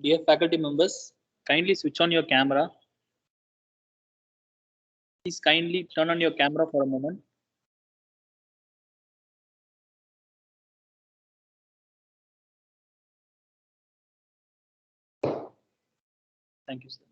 Dear faculty members, kindly switch on your camera. Please kindly turn on your camera for a moment. Thank you, sir.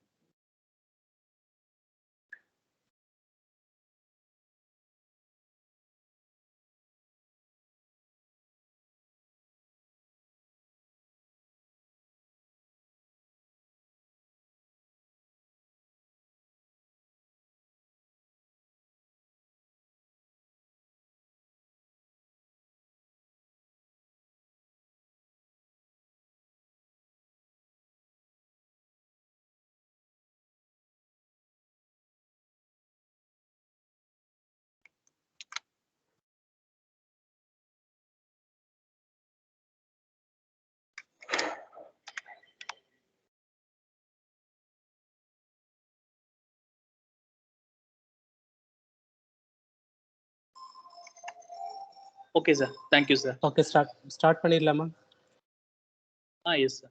Okay, sir. Thank you, sir. Okay, start பண்ணிடலாமா? Yes, sir.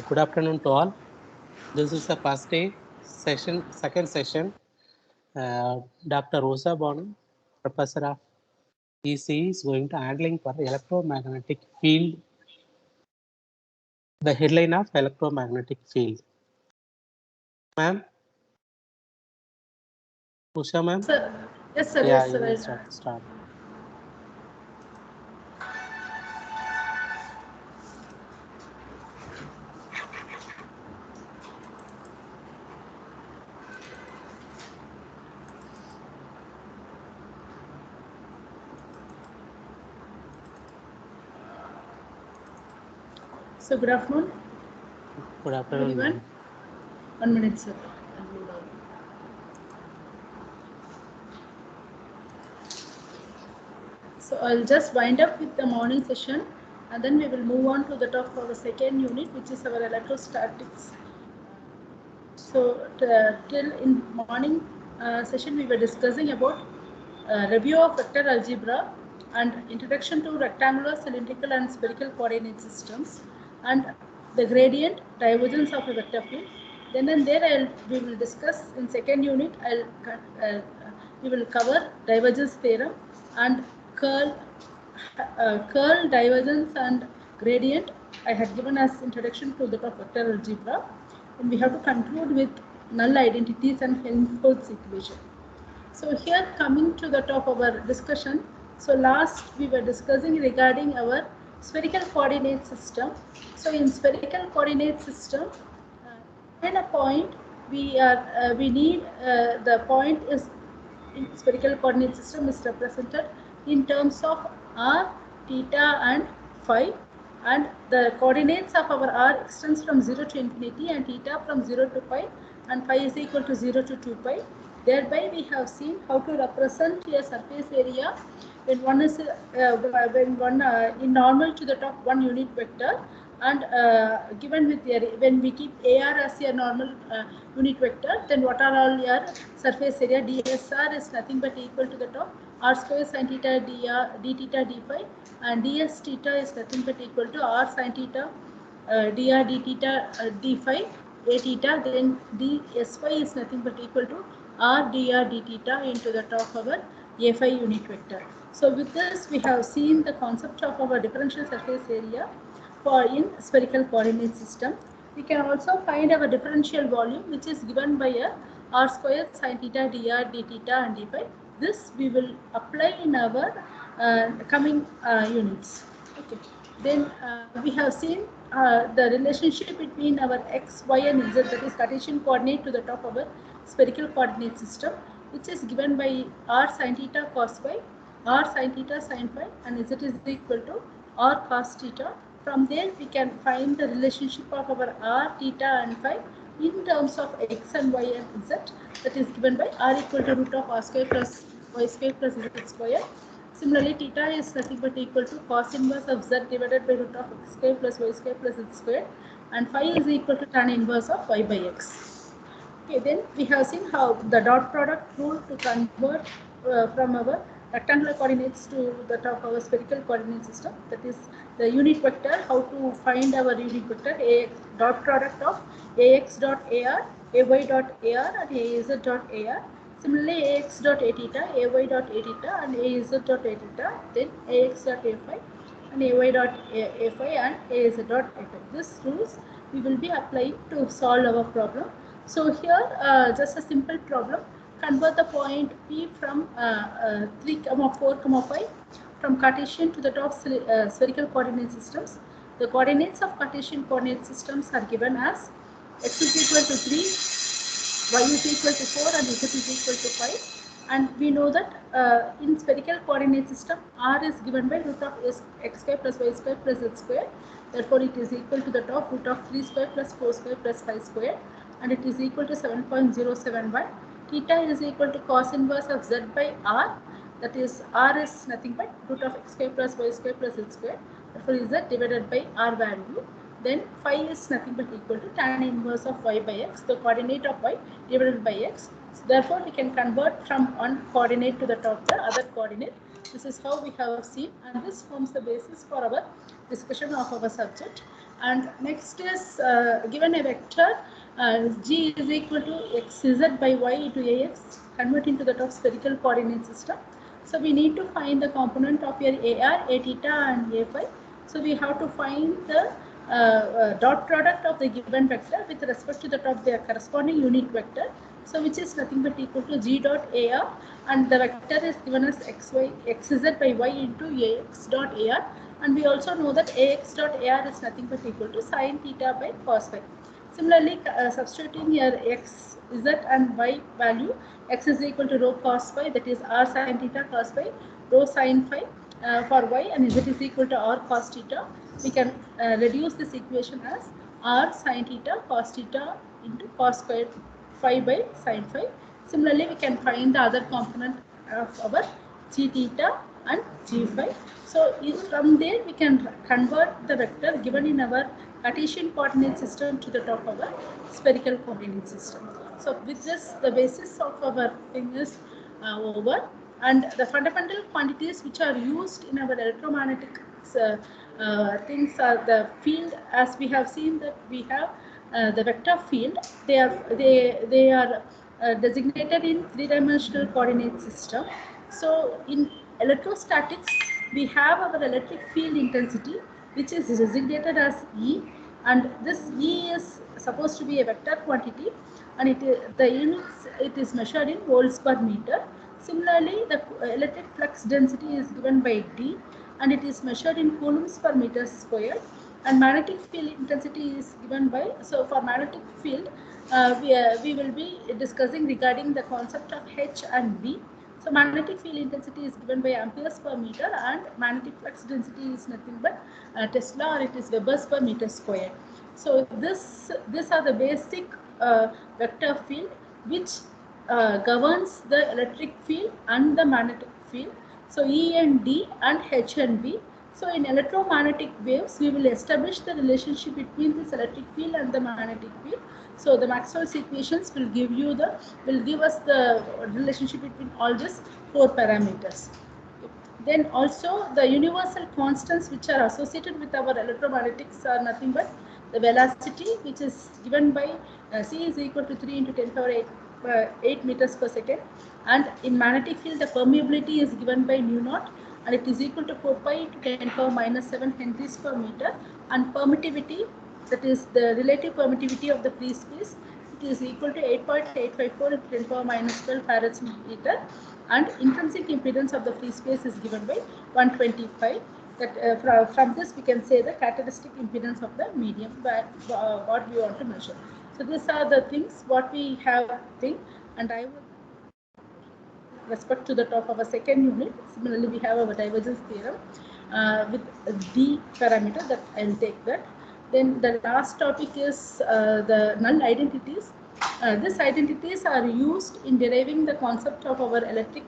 Good afternoon to all. This is the first day session, second session. Dr. Rosa Bonham, Professor of EC, is going to handling for electromagnetic field. The headline of electromagnetic field. Ma'am? Usha, ma'am? Sir, yes, sir. Yeah, yes, sir. you will start. So, good afternoon. Good afternoon, Everyone. ma'am. 1 minute, sir. So, I'll just wind up with the morning session, and then we will move on to the top of our second unit, which is our electrostatics. So, till in morning session, we were discussing about review of vector algebra and introduction to rectangular, cylindrical, and spherical coordinate systems, and the gradient divergence of a vector field. Then and there, we will discuss in second unit. We will cover divergence theorem and curl, divergence, and gradient. I had given as introduction to the top vector algebra. And we have to conclude with null identities and Helmholtz equation. So here coming to the top of our discussion. So last we were discussing regarding our spherical coordinate system. So in spherical coordinate system, when a point we need the point is in spherical coordinate system is represented in terms of r, theta, and phi. And the coordinates of our r extends from 0 to infinity and theta from 0 to pi, and phi is equal to 0 to 2 pi. Thereby we have seen how to represent a surface area when one is in normal to the top one unit vector, and given with when we keep AR as a normal unit vector, then what are all your surface area? DSR is nothing but equal to the top r square sin theta d theta d phi, and ds theta is nothing but equal to r sin theta dr d theta d phi a theta. Then d s phi is nothing but equal to r dr d theta into the top of our a phi unit vector. So with this we have seen the concept of our differential surface area for in spherical coordinate system. We can also find our differential volume, which is given by a r square sin theta dr d theta and d phi. This we will apply in our coming units. Okay. Then we have seen the relationship between our x, y, and z, that is Cartesian coordinate to the top of our spherical coordinate system, which is given by r sin theta cos phi, r sin theta sin phi, and z is equal to r cos theta. From there we can find the relationship of our r, theta, and phi in terms of x and y and z, that is given by r equal to root of r square plus y square plus z square. Similarly, theta is nothing but equal to cos inverse of z divided by root of x square plus y square plus z square, and phi is equal to tan inverse of y by x. Okay, then we have seen how the dot product rule to convert from our rectangular coordinates to that of our spherical coordinate system. That is the unit vector. How to find our unit vector? A dot product of ax dot ar, ay dot ar, and az dot ar. Similarly, ax dot a theta, ay dot a theta, and az dot a theta. Then ax dot a phi, and ay dot a phi, and az dot a phi. This rules we will be applying to solve our problem. So here, just a simple problem. Convert the point P from 3, 4, 5 from Cartesian to the top spherical coordinate systems. The coordinates of Cartesian coordinate systems are given as x is equal to 3, y is equal to 4, and z is equal to 5. And we know that in spherical coordinate system, r is given by root of x square plus y square plus z square. Therefore, it is equal to the top root of 3 square plus 4 square plus 5 square, and it is equal to 7.071. Theta is equal to cos inverse of z by r. That is, r is nothing but root of x square plus y square plus z square. Therefore, is z divided by r value. Then phi is nothing but equal to tan inverse of y by x, the coordinate of y divided by x. So therefore, we can convert from one coordinate to the top the other coordinate. This is how we have seen, and this forms the basis for our discussion of our subject. And next is given a vector g is equal to xz by y into ax, convert into the top spherical coordinate system. So we need to find the component of your ar, a theta, and a phi. So we have to find the dot product of the given vector with respect to the top their corresponding unit vector. So which is nothing but equal to g dot ar, and the vector is given as xz by y into ax dot ar, and we also know that ax dot ar is nothing but equal to sin theta by cos phi. Similarly, substituting here x, z and y value, x is equal to rho cos phi, that is r sin theta cos phi, rho sin phi for y, and z is equal to r cos theta. We can reduce this equation as r sin theta cos theta into cos squared phi by sin phi. Similarly, we can find the other component of our g theta and g phi. So from there we can convert the vector given in our Cartesian coordinate system to the top of our spherical coordinate system. So with this, the basis of our thing is over, and the fundamental quantities which are used in our electromagnetic things are the field. As we have seen that we have the vector field. They are designated in three-dimensional coordinate system. So in electrostatics, we have our electric field intensity, which is designated as E, and this E is supposed to be a vector quantity, and the units it is measured in volts per meter. Similarly, the electric flux density is given by D, and it is measured in coulombs per meter square. And magnetic field intensity is given by, so for magnetic field, we will be discussing regarding the concept of H and V. So magnetic field intensity is given by amperes per meter, and magnetic flux density is nothing but Tesla, or it is Webers per meter square. So these are the basic vector field which governs the electric field and the magnetic field. So E and D and H and V. So in electromagnetic waves, we will establish the relationship between this electric field and the magnetic field. So the Maxwell's equations will give us the relationship between all these 4 parameters. Then also the universal constants which are associated with our electromagnetics are nothing but the velocity, which is given by c is equal to 3 into 10 power 8 meters per second, and in magnetic field the permeability is given by mu naught, and it is equal to 4 pi to 10 power minus 7 henries per meter, and permittivity, that is the relative permittivity of the free space, it is equal to 8.854 into 10 power minus 12 farads per meter, and intrinsic impedance of the free space is given by 125. That from this we can say the characteristic impedance of the medium, what we want to measure. So these are the things what we have think, and I would respect to the top of a second unit. Similarly, we have our divergence theorem with D parameter, that I will take that. Then the last topic is the null identities. These identities are used in deriving the concept of our electric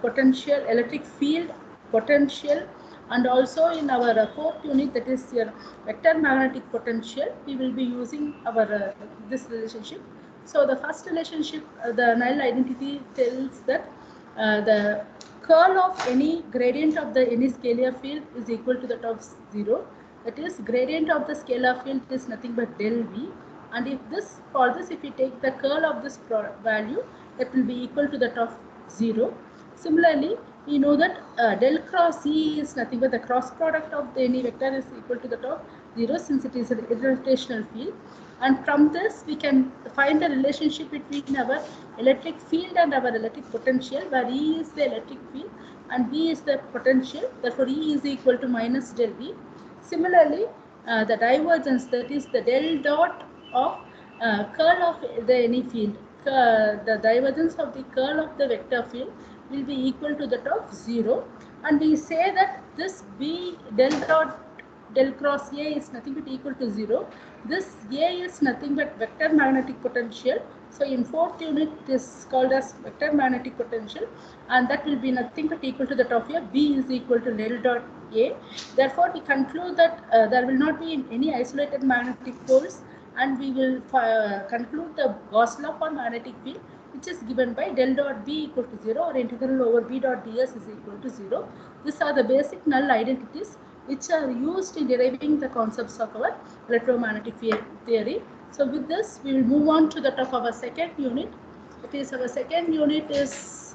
potential, electric field potential, and also in our fourth unit, that is your vector magnetic potential, we will be using our this relationship. So the first relationship, the null identity tells that the curl of any gradient of the any scalar field is equal to that of 0. That is, gradient of the scalar field is nothing but del V. And if this, for this, if we take the curl of this value, that will be equal to that of 0. Similarly, we know that del cross E is nothing but the cross product of the any vector is equal to that of 0, since it is an irrotational field. And from this, we can find the relationship between our electric field and our electric potential, where E is the electric field and V is the potential. Therefore, E is equal to minus del V. Similarly, the divergence, that is the del dot of curl of the any field, the divergence of the curl of the vector field will be equal to that of 0. And we say that this B del cross A is nothing but equal to 0. This A is nothing but vector magnetic potential. So in fourth unit, it is called as vector magnetic potential, and that will be nothing but equal to that of A. B is equal to del dot A. Therefore, we conclude that there will not be any isolated magnetic poles, and we will conclude the Gauss law for magnetic field, which is given by del dot B equal to 0 or integral over B dot ds is equal to 0. These are the basic null identities which are used in deriving the concepts of our electromagnetic theory. So with this, we will move on to the top of our second unit. It is our second unit is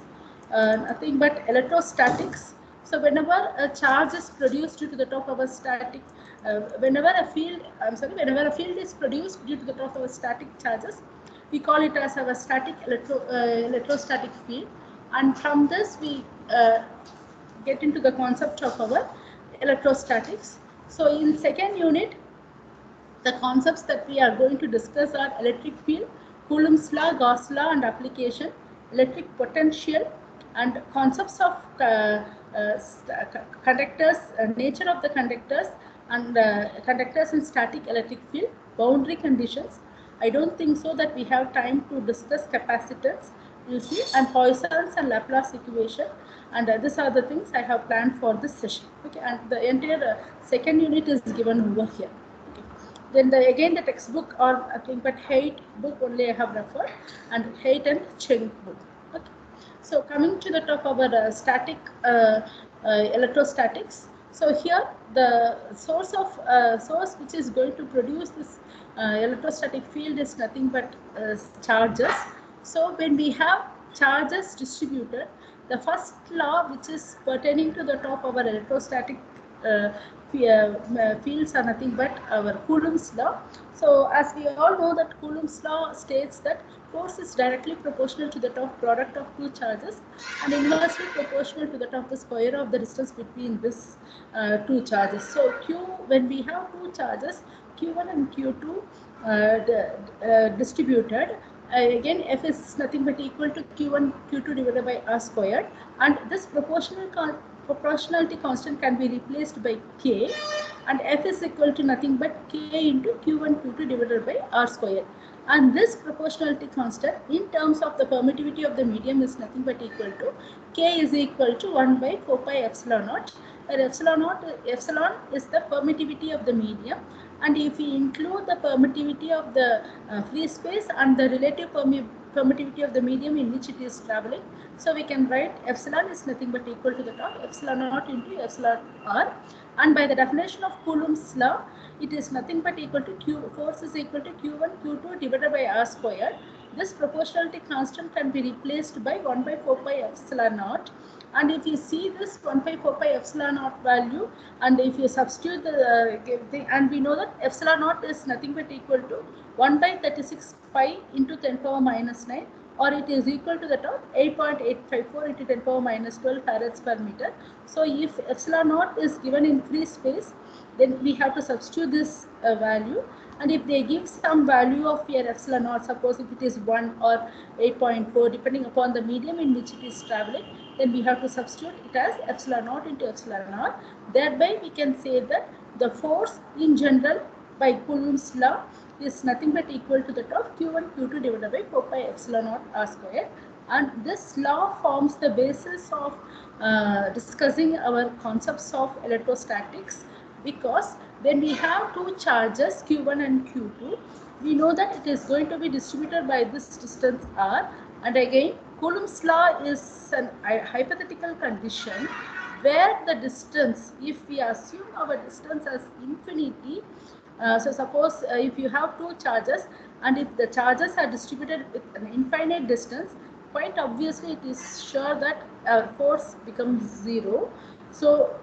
nothing but electrostatics. So whenever a charge is produced due to the top of a static, whenever a field is produced due to the top of a static charges, we call it as our static electrostatic field. And from this, we get into the concept of our electrostatics. So in second unit, the concepts that we are going to discuss are electric field, Coulomb's law, Gauss law and application, electric potential, and concepts of conductors, nature of the conductors, and conductors in static electric field, boundary conditions. I don't think so that we have time to discuss capacitance, you see, and Poisson's and Laplace equation. And these are the things I have planned for this session. Okay, and the entire second unit is given over here. Okay. Then again the textbook or nothing but Haidt book only I have referred, and Haidt and Cheng book. Okay. So coming to the top of our static electrostatics. So here the source which is going to produce this electrostatic field is nothing but charges. So when we have charges distributed, the first law which is pertaining to the top of our electrostatic fields are nothing but our Coulomb's law. So as we all know that Coulomb's law states that force is directly proportional to the top product of two charges and inversely proportional to the top the square of the distance between this two charges. So when we have two charges, Q1 and Q2 distributed, again F is nothing but equal to Q1 Q2 divided by R squared, and this proportionality constant can be replaced by K, and F is equal to nothing but K into Q1 Q2 divided by R squared. And this proportionality constant in terms of the permittivity of the medium is nothing but equal to K is equal to 1 by 4 pi epsilon naught, where epsilon is the permittivity of the medium, and if we include the permittivity of the free space and the relative permittivity of the medium in which it is traveling, so we can write epsilon is nothing but equal to the top epsilon naught into epsilon r, and by the definition of Coulomb's law, it is nothing but equal to force is equal to Q1 Q2 divided by R squared. This proportionality constant can be replaced by 1 by 4 pi epsilon naught. And if you see this 1 by 4 pi epsilon naught value, and if you substitute and we know that epsilon naught is nothing but equal to 1 by 36 pi into 10 power minus 9, or it is equal to the top 8.854 into 10 power minus 12 farads per meter. So if epsilon naught is given in free space, then we have to substitute this value, and if they give some value of your epsilon naught, suppose if it is 1 or 8.4 depending upon the medium in which it is traveling, then we have to substitute it as epsilon naught into epsilon r. Thereby we can say that the force in general by Coulomb's law is nothing but equal to the top Q1 Q2 divided by 4 pi epsilon naught r square, and this law forms the basis of discussing our concepts of electrostatics, because when we have two charges Q1 and Q2, we know that it is going to be distributed by this distance r, and again Coulomb's law is a hypothetical condition where the distance, if we assume our distance as infinity, so suppose if you have two charges and if the charges are distributed with an infinite distance, quite obviously it is sure that force becomes zero. So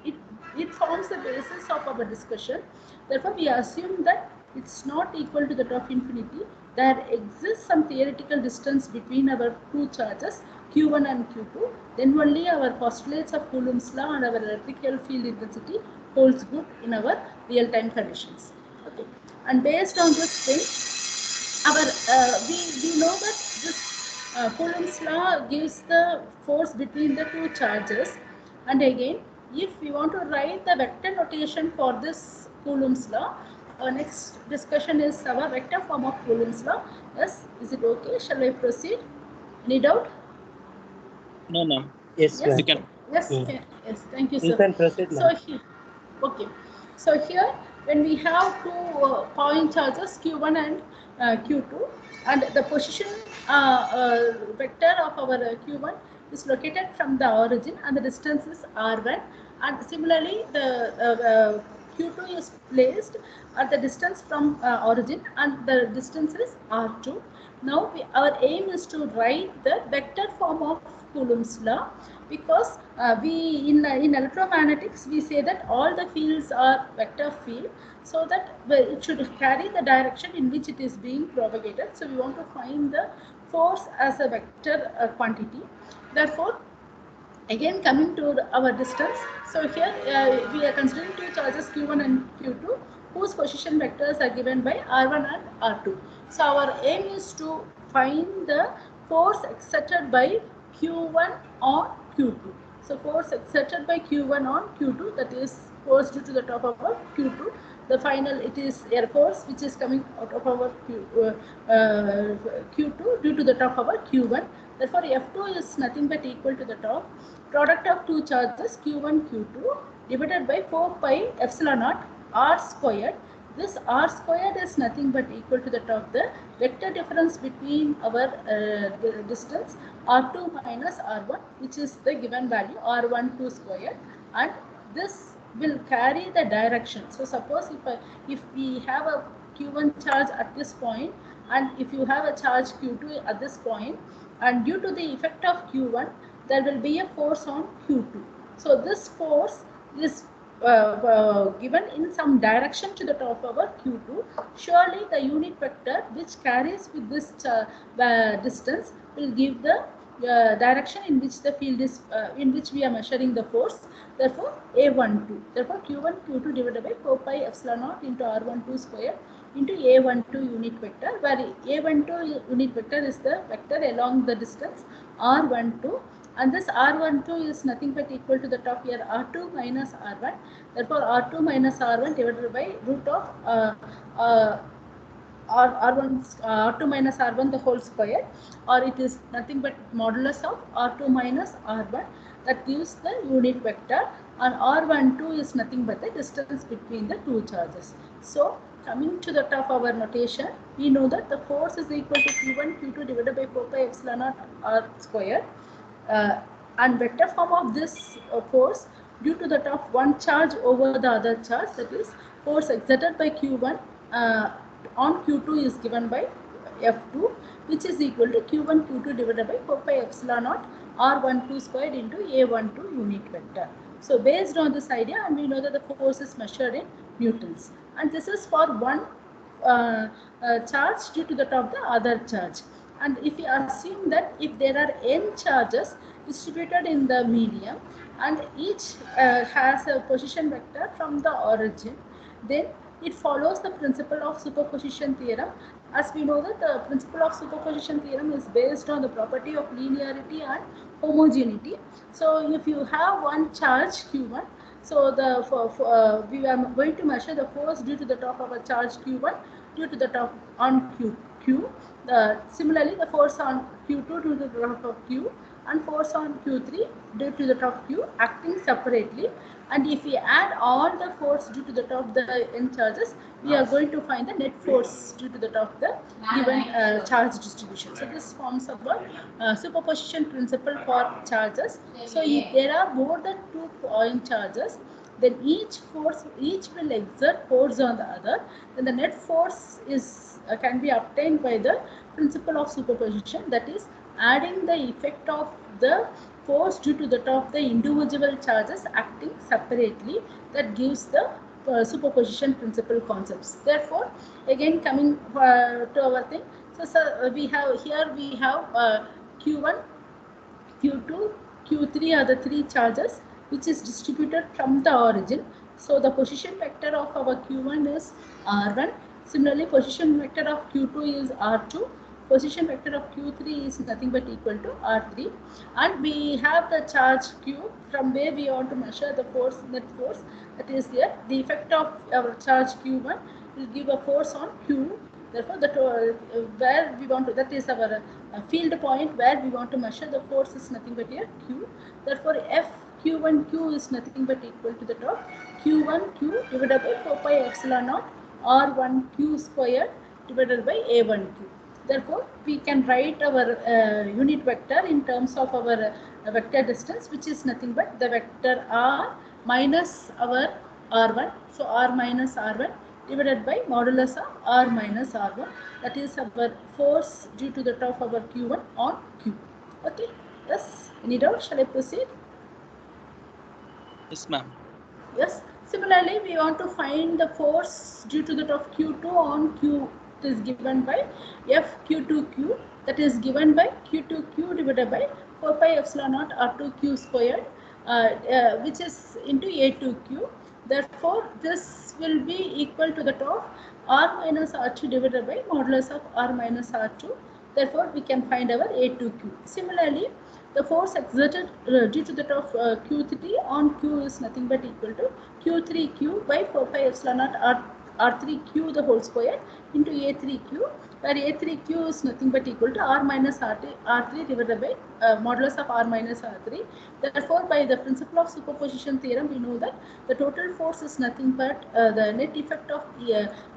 it forms the basis of our discussion. Therefore, we assume that it's not equal to that of infinity. There exists some theoretical distance between our two charges, Q1 and Q2. Then only our postulates of Coulomb's law and our electrical field intensity holds good in our real-time conditions. Okay, and based on this thing, we know that this Coulomb's law gives the force between the two charges. And again, if we want to write the vector notation for this Coulomb's law, our next discussion is our vector form of Coulomb's law. Yes, is it okay? Shall I proceed? Any doubt? No, ma'am. Yes, Yes. You can. Yes, Mm. yes, thank you, sir. You can proceed, So ma'am. here, okay. So here, when we have two point charges Q1 and Q2, and the position vector of our Q1 is located from the origin, and the distance is R1, and similarly the Q2 is placed at the distance from origin, and the distance is R2. Now our aim is to write the vector form of Coulomb's law, because in electromagnetics we say that all the fields are vector field, so that it should carry the direction in which it is being propagated. So we want to find the force as a vector quantity. Therefore, again coming to our distance, so here we are considering two charges Q1 and Q2 whose position vectors are given by R1 and R2. So our aim is to find the force exerted by Q1 on Q2. So force exerted by Q1 on Q2, that is force due to the top of our Q2. The final, it is air force which is coming out of our Q2 due to the top of our Q1. Therefore, F2 is nothing but equal to the top product of two charges Q1 Q2 divided by 4 pi epsilon naught R squared. This R squared is nothing but equal to the top the vector difference between our distance R2 minus R1, which is the given value R12 squared, and this will carry the direction. So suppose if we have a Q1 charge at this point, and if you have a charge Q2 at this point, and due to the effect of Q1, there will be a force on Q2. So this force is given in some direction to the top of our Q2. Surely the unit vector which carries with this distance will give the direction in which the field is, in which we are measuring the force. Therefore, A12. Therefore, Q1 Q2 divided by 4 pi epsilon naught into R12 square into A12 unit vector, where A12 unit vector is the vector along the distance R12, and this R12 is nothing but equal to the top here R2 minus R1. Therefore, R2 minus R1 divided by root of R2 minus R1 the whole square, or it is nothing but modulus of R2 minus R1, that gives the unit vector, and R12 is nothing but the distance between the two charges. So coming to the top of our notation, we know that the force is equal to Q1 Q2 divided by 4 pi epsilon naught R square, and vector form of this force due to the top one charge over the other charge, that is force exerted by Q1 on Q2 is given by F2, which is equal to Q1 Q2 divided by 4 pi epsilon naught R12 squared into A12 unit vector. So based on this idea, and we know that the force is measured in newtons, and this is for one charge due to the top of the other charge. And if you assume that if there are n charges distributed in the medium, and each has a position vector from the origin, then it follows the principle of superposition theorem. As we know that the principle of superposition theorem is based on the property of linearity and homogeneity. So if you have one charge Q1, so we are going to measure the force due to the top of a charge Q1 due to the top on Q. Similarly, the force on Q2 to the top of Q and force on Q3 due to the top of Q acting separately. And if we add all the force due to the top of the n charges, we are going to find the net force due to the top of the given charge distribution. So this forms of a superposition principle for charges. So if there are more than 2 point charges, then each will exert force on the other. Then the net force is can be obtained by the principle of superposition, that is adding the effect of the force due to the top of the individual charges acting separately, that gives the superposition principle concepts. Therefore, again coming to our thing, so we have here Q1, Q2, Q3 are the 3 charges which is distributed from the origin. So the position vector of our Q1 is R1. Similarly, position vector of Q2 is R2. Position vector of Q3 is nothing but equal to R3. And we have the charge Q from where we want to measure the force, net force, that is here. The effect of our charge Q1 will give a force on Q. Therefore, where we want to, that is our field point where we want to measure the force is nothing but here Q. Therefore, F Q1Q is nothing but equal to the top Q1Q divided by 4 pi epsilon naught R1Q squared divided by A1Q. Therefore, we can write our unit vector in terms of our vector distance, which is nothing but the vector R minus our R1. So R minus R1 divided by modulus of R minus R1. That is our force due to the top of our Q1 on Q. Okay. Yes. Any doubt? Shall I proceed? Yes, ma'am. Yes. Similarly, we want to find the force due to the top of Q2 on Q. It is given by FQ2Q, that is given by Q2Q divided by 4 pi epsilon naught R2Q squared, which is into A2Q. Therefore, this will be equal to the top R minus R2 divided by modulus of R minus R2. Therefore, we can find our A2Q. Similarly, the force exerted due to the top Q3 on Q is nothing but equal to Q3Q by 4 pi epsilon naught R3Q the whole square into A3Q, where A3Q is nothing but equal to R minus R3 divided by modulus of R minus R3. Therefore, by the principle of superposition theorem, we know that the total force is nothing but the net effect of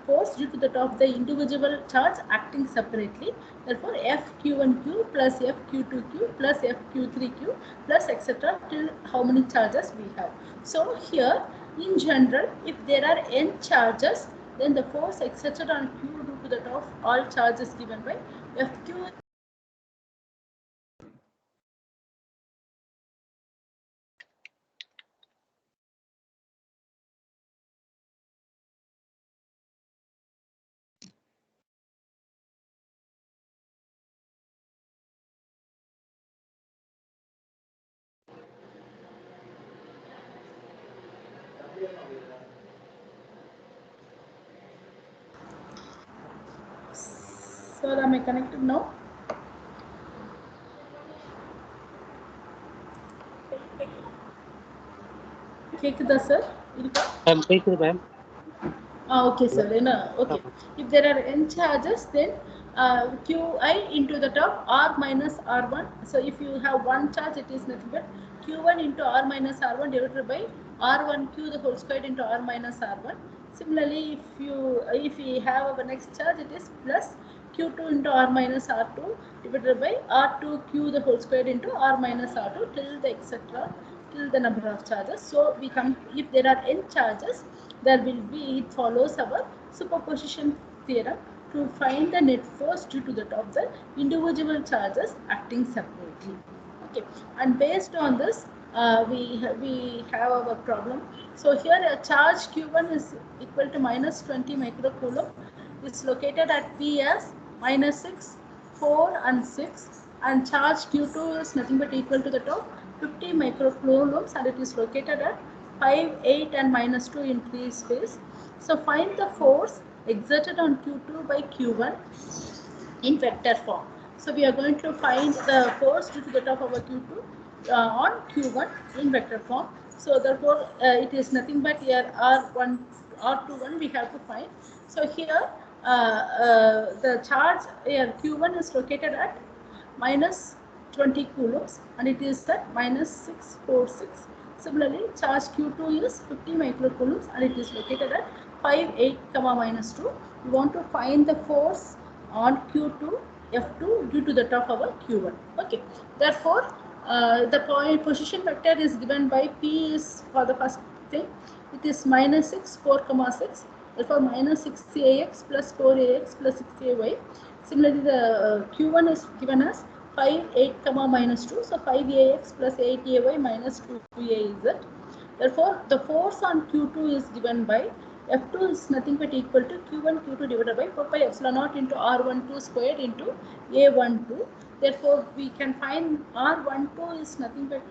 force due to the top of the individual charge acting separately. Therefore, FQ1Q plus FQ2Q plus FQ3Q plus etc. till how many charges we have. So here, in general, if there are n charges, then the force exerted on Q due to the top of all charges given by FQ. Sir, am I connected now? கேக்குதா sir? இருக்கா? கேக்குது ma'am. Okay, sir. Okay. If there are n charges, then Qi into the top R minus R1. So if you have one charge, it is nothing but Q1 into R minus R1 divided by R1Q the whole squared into R minus R1. Similarly, if we have our next charge, it is plus Q2 into R minus R2 divided by R2Q the whole squared into R minus R2 till the etc. till the number of charges. So we come, if there are n charges, there will be, it follows our superposition theorem to find the net force due to the top of the individual charges acting separately. Okay, and based on this, we have our problem. So here a charge Q1 is equal to minus 20 microcoulomb. It's located at P as minus 6, 4 and 6, and charge Q2 is nothing but equal to the top 50 microcoulombs, and it is located at 5, 8 and minus 2 in free space. So find the force exerted on Q2 by Q1 in vector form. So we are going to find the force due to the top of our Q2 on Q1 in vector form. So therefore, it is nothing but here R1, R21 we have to find. So here the charge here Q1 is located at minus 20 coulombs and it is at minus 646. Similarly, charge Q2 is 50 microcoulombs and it is located at 5, 8, minus 2. We want to find the force on Q2, F2 due to that of our Q1. Okay. Therefore, the point position vector is given by P is for the first thing. It is minus 6, 4, 6. Therefore, minus 6ax plus 4ax plus 6ay. Similarly, the Q1 is given as 5, 8, minus 2. So, 5ax plus 8ay minus 2az. Therefore, the force on Q2 is given by F2 is nothing but equal to Q1, Q2 divided by 4 pi epsilon naught into R12 squared into A12. Therefore, we can find R12 is nothing but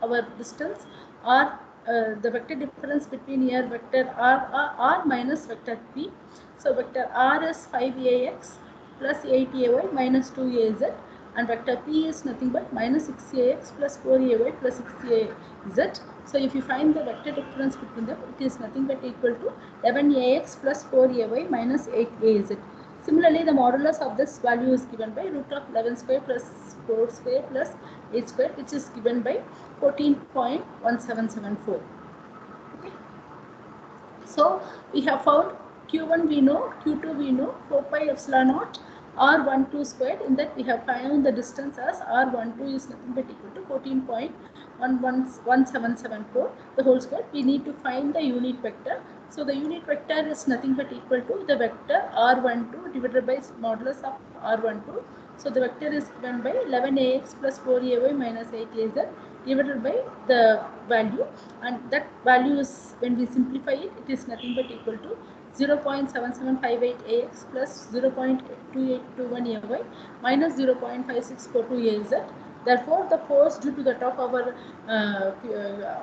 our distance or the vector difference between here vector R minus vector P. So, vector R is 5ax plus 8ay minus 2az and vector P is nothing but minus 6ax plus 4ay plus 6az. So, if you find the vector difference between them, it is nothing but equal to 11ax plus 4ay minus 8az. Similarly, the modulus of this value is given by root of 11 square plus 4 square plus 8 square, which is given by 14.1774. Okay. So, we have found Q1 we know, Q2 we know, 4 pi epsilon naught R12 squared. In that we have found the distance as R12 is nothing but equal to 14.1774 the whole square. We need to find the unit vector. So, the unit vector is nothing but equal to the vector R12 divided by modulus of R12. So, the vector is given by 11ax plus 4ay minus 8az divided by the value, and that value is, when we simplify it, it is nothing but equal to 0.7758ax plus 0.2821ay minus 0.5642az. Therefore, the force due to the top of our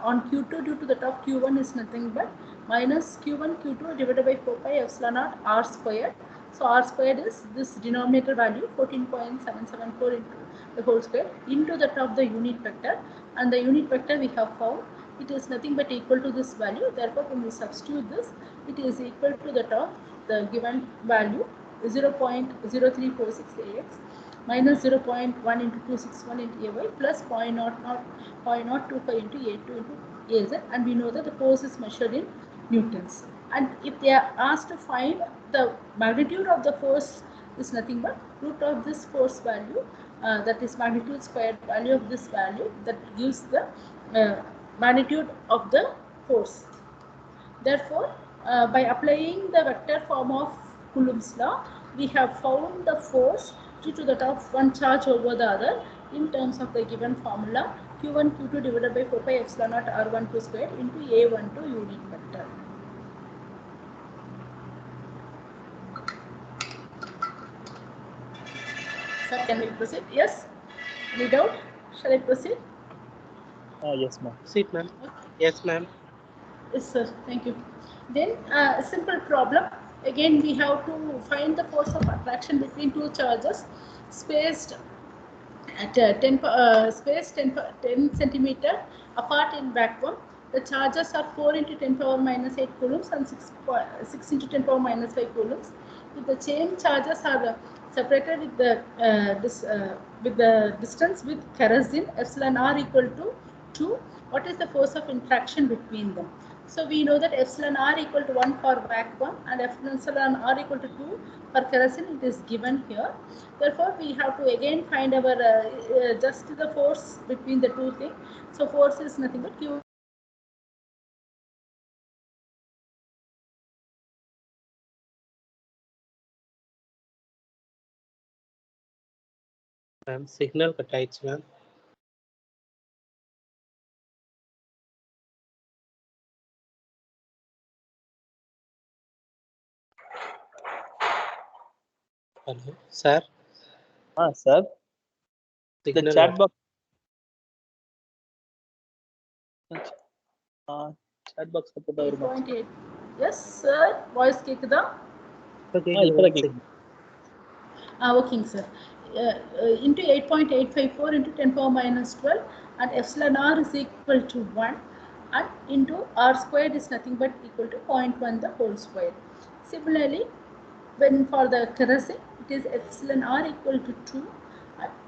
on Q2 due to the top Q1 is nothing but minus Q1 Q2 divided by 4 pi epsilon naught R squared. So, R squared is this denominator value 14.774 into the whole square into the top the unit vector, and the unit vector we have found it is nothing but equal to this value. Therefore, when we substitute this, it is equal to the top the given value 0.0346ax minus 0.1 into 261 into ay plus 0.025 into a2 into az, and we know that the force is measured in newtons. And if they are asked to find the magnitude of the force is nothing but root of this force value, that is magnitude squared value of this value, that gives the magnitude of the force. Therefore, by applying the vector form of Coulomb's law, we have found the force due to that of one charge over the other in terms of the given formula Q1 Q2 divided by 4 pi epsilon naught R12 squared into A12 unit vector. Sir, can we proceed? Yes? Any doubt? Shall I proceed? Yes, ma'am. Proceed, ma'am. Yes, ma'am. Yes, sir. Thank you. Then a simple problem. Again, we have to find the force of attraction between two charges spaced at 10 centimeter apart in vacuum. The charges are 4 into 10 power minus 8 coulombs and 6 into 10 power minus 5 coulombs. If the chain charges are separated with the distance with kerosene epsilon r equal to 2, what is the force of interaction between them? So, we know that epsilon r equal to 1 for vacuum and epsilon r equal to 2 for kerosene, it is given here. Therefore, we have to again find our just the force between the two things. So, force is nothing but Q. Ma'am, signal cut aichu, ma'am. Hello, sir. Sir. The Signal chat box. Chat box support over. 8.8. Yes, sir. Voice kekkuda? Okay, Working, sir. Into 8.854 into 10 power minus 12, and epsilon r is equal to 1, and into r squared is nothing but equal to 0.1 the whole square. Similarly, when for the kerosene, it is epsilon r equal to 2,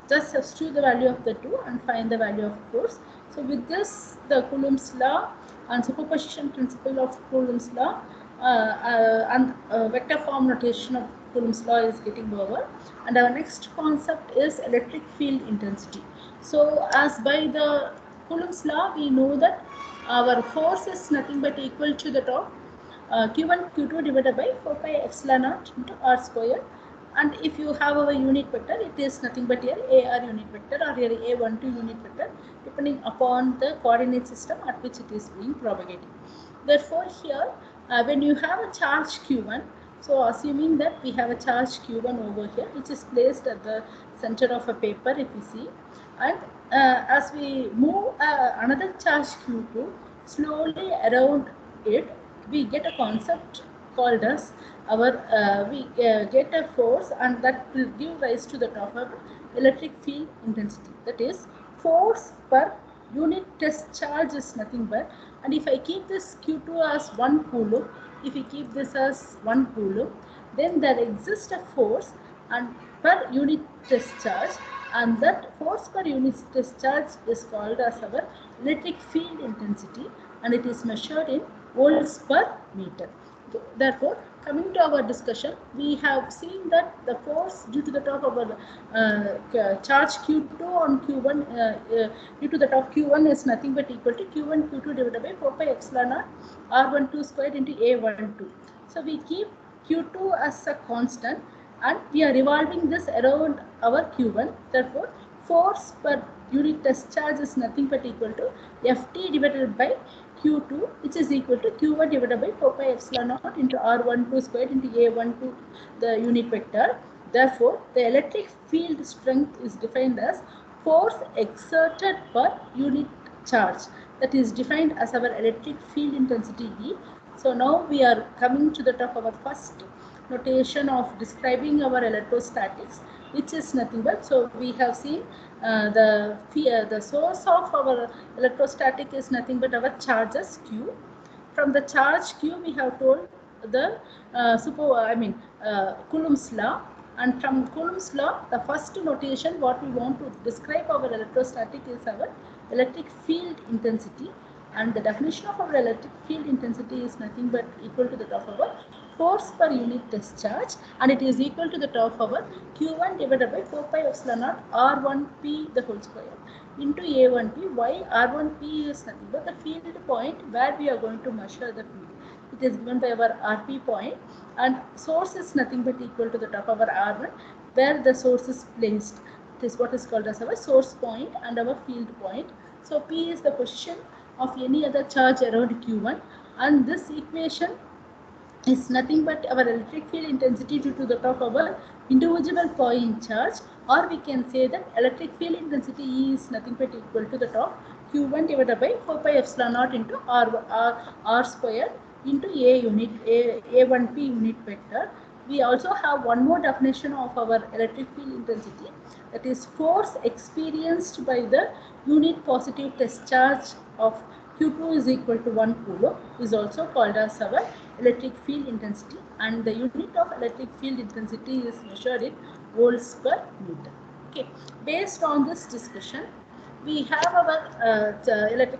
just substitute the value of the 2 and find the value of force. So with this, the Coulomb's law and superposition principle of Coulomb's law and vector form notation of Coulomb's law is getting over. And our next concept is electric field intensity. So as by the Coulomb's law, we know that our force is nothing but equal to the top Q1 Q2 divided by 4 pi epsilon naught into r square. And if you have our unit vector, it is nothing but here AR unit vector or here A12 unit vector, depending upon the coordinate system at which it is being propagated. Therefore, here when you have a charge Q1, so assuming that we have a charge Q1 over here, which is placed at the center of a paper, if you see, and as we move another charge Q2 slowly around it, we get a concept called as our we get a force, and that will give rise to the top of electric field intensity. That is, force per unit test charge is nothing but, and if I keep this Q2 as 1 coulomb, if we keep this as 1 coulomb, then there exists a force and per unit test charge, and that force per unit test charge is called as our electric field intensity, and it is measured in volts per meter. Therefore, coming to our discussion, we have seen that the force due to the top of our charge Q2 on Q1 due to the top Q1 is nothing but equal to Q1 Q2 divided by 4 pi epsilon naught R12 squared into A12. So we keep Q2 as a constant, and we are revolving this around our Q1. Therefore, force per unit test charge is nothing but equal to Ft divided by Q2, which is equal to Q1 divided by 4 pi epsilon naught into R12 squared into A12, the unit vector. Therefore, the electric field strength is defined as force exerted per unit charge. That is defined as our electric field intensity E. So now we are coming to the top of our first notation of describing our electrostatics, which is nothing but, so we have seen the source of our electrostatic is nothing but our charges Q. From the charge Q, we have told the Coulomb's law, and from Coulomb's law, the first notation what we want to describe our electrostatic is our electric field intensity, and the definition of our electric field intensity is nothing but equal to the top of our force per unit test charge, and it is equal to the top of our Q1 divided by 4 pi epsilon naught R1P the whole square into A1P. Why R1P is nothing but the field point where we are going to measure the field. It is given by our RP point, and source is nothing but equal to the top of our R1 where the source is placed. It is what is called as our source point and our field point. So P is the position of any other charge around Q1, and this equation is nothing but our electric field intensity due to the top of our individual point charge, or we can say that electric field intensity E is nothing but equal to the top Q1 divided by 4 pi epsilon naught into R square into A1P unit vector. We also have one more definition of our electric field intensity, that is force experienced by the unit positive test charge of Q2 is equal to 1 coulomb, is also called as our electric field intensity, and the unit of electric field intensity is measured in volts per meter. Okay, based on this discussion, we have our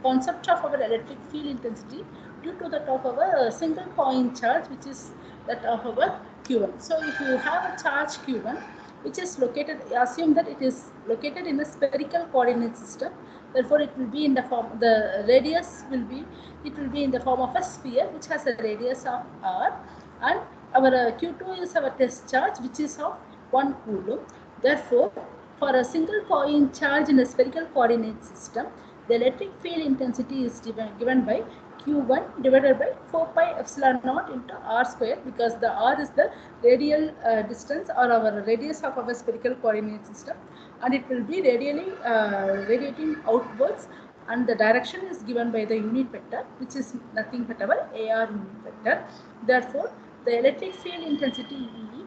concept of our electric field intensity due to the top of a single point charge, which is that of our Q1. So if you have a charge Q1 which is located, assume that it is located in a spherical coordinate system, therefore it will be in the form, the radius will be, it will be in the form of a sphere which has a radius of r, and our Q2 is our test charge which is of 1 coulomb. Therefore, for a single point charge in a spherical coordinate system, the electric field intensity is given by Q1 divided by 4 pi epsilon naught into r square, because the r is the radial distance or our radius of our spherical coordinate system, and it will be radially radiating outwards, and the direction is given by the unit vector, which is nothing but our AR unit vector. Therefore, the electric field intensity E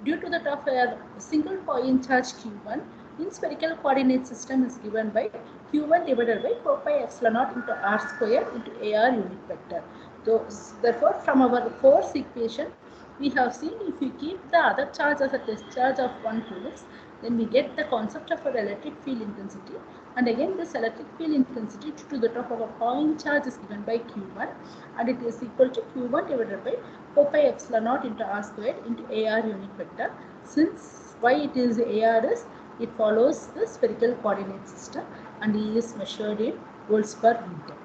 due to the top of a single point charge Q1 in spherical coordinate system is given by Q1 divided by 4 pi epsilon naught into r square into AR unit vector. So, therefore, from our force equation, we have seen if we keep the other charge as a test charge of 1 coulomb, then we get the concept of our electric field intensity. And again, this electric field intensity to the top of a point charge is given by Q1, and it is equal to Q1 divided by 4 pi epsilon naught into r squared into AR unit vector. Since why it is AR is, it follows the spherical coordinate system and E is measured in volts per meter.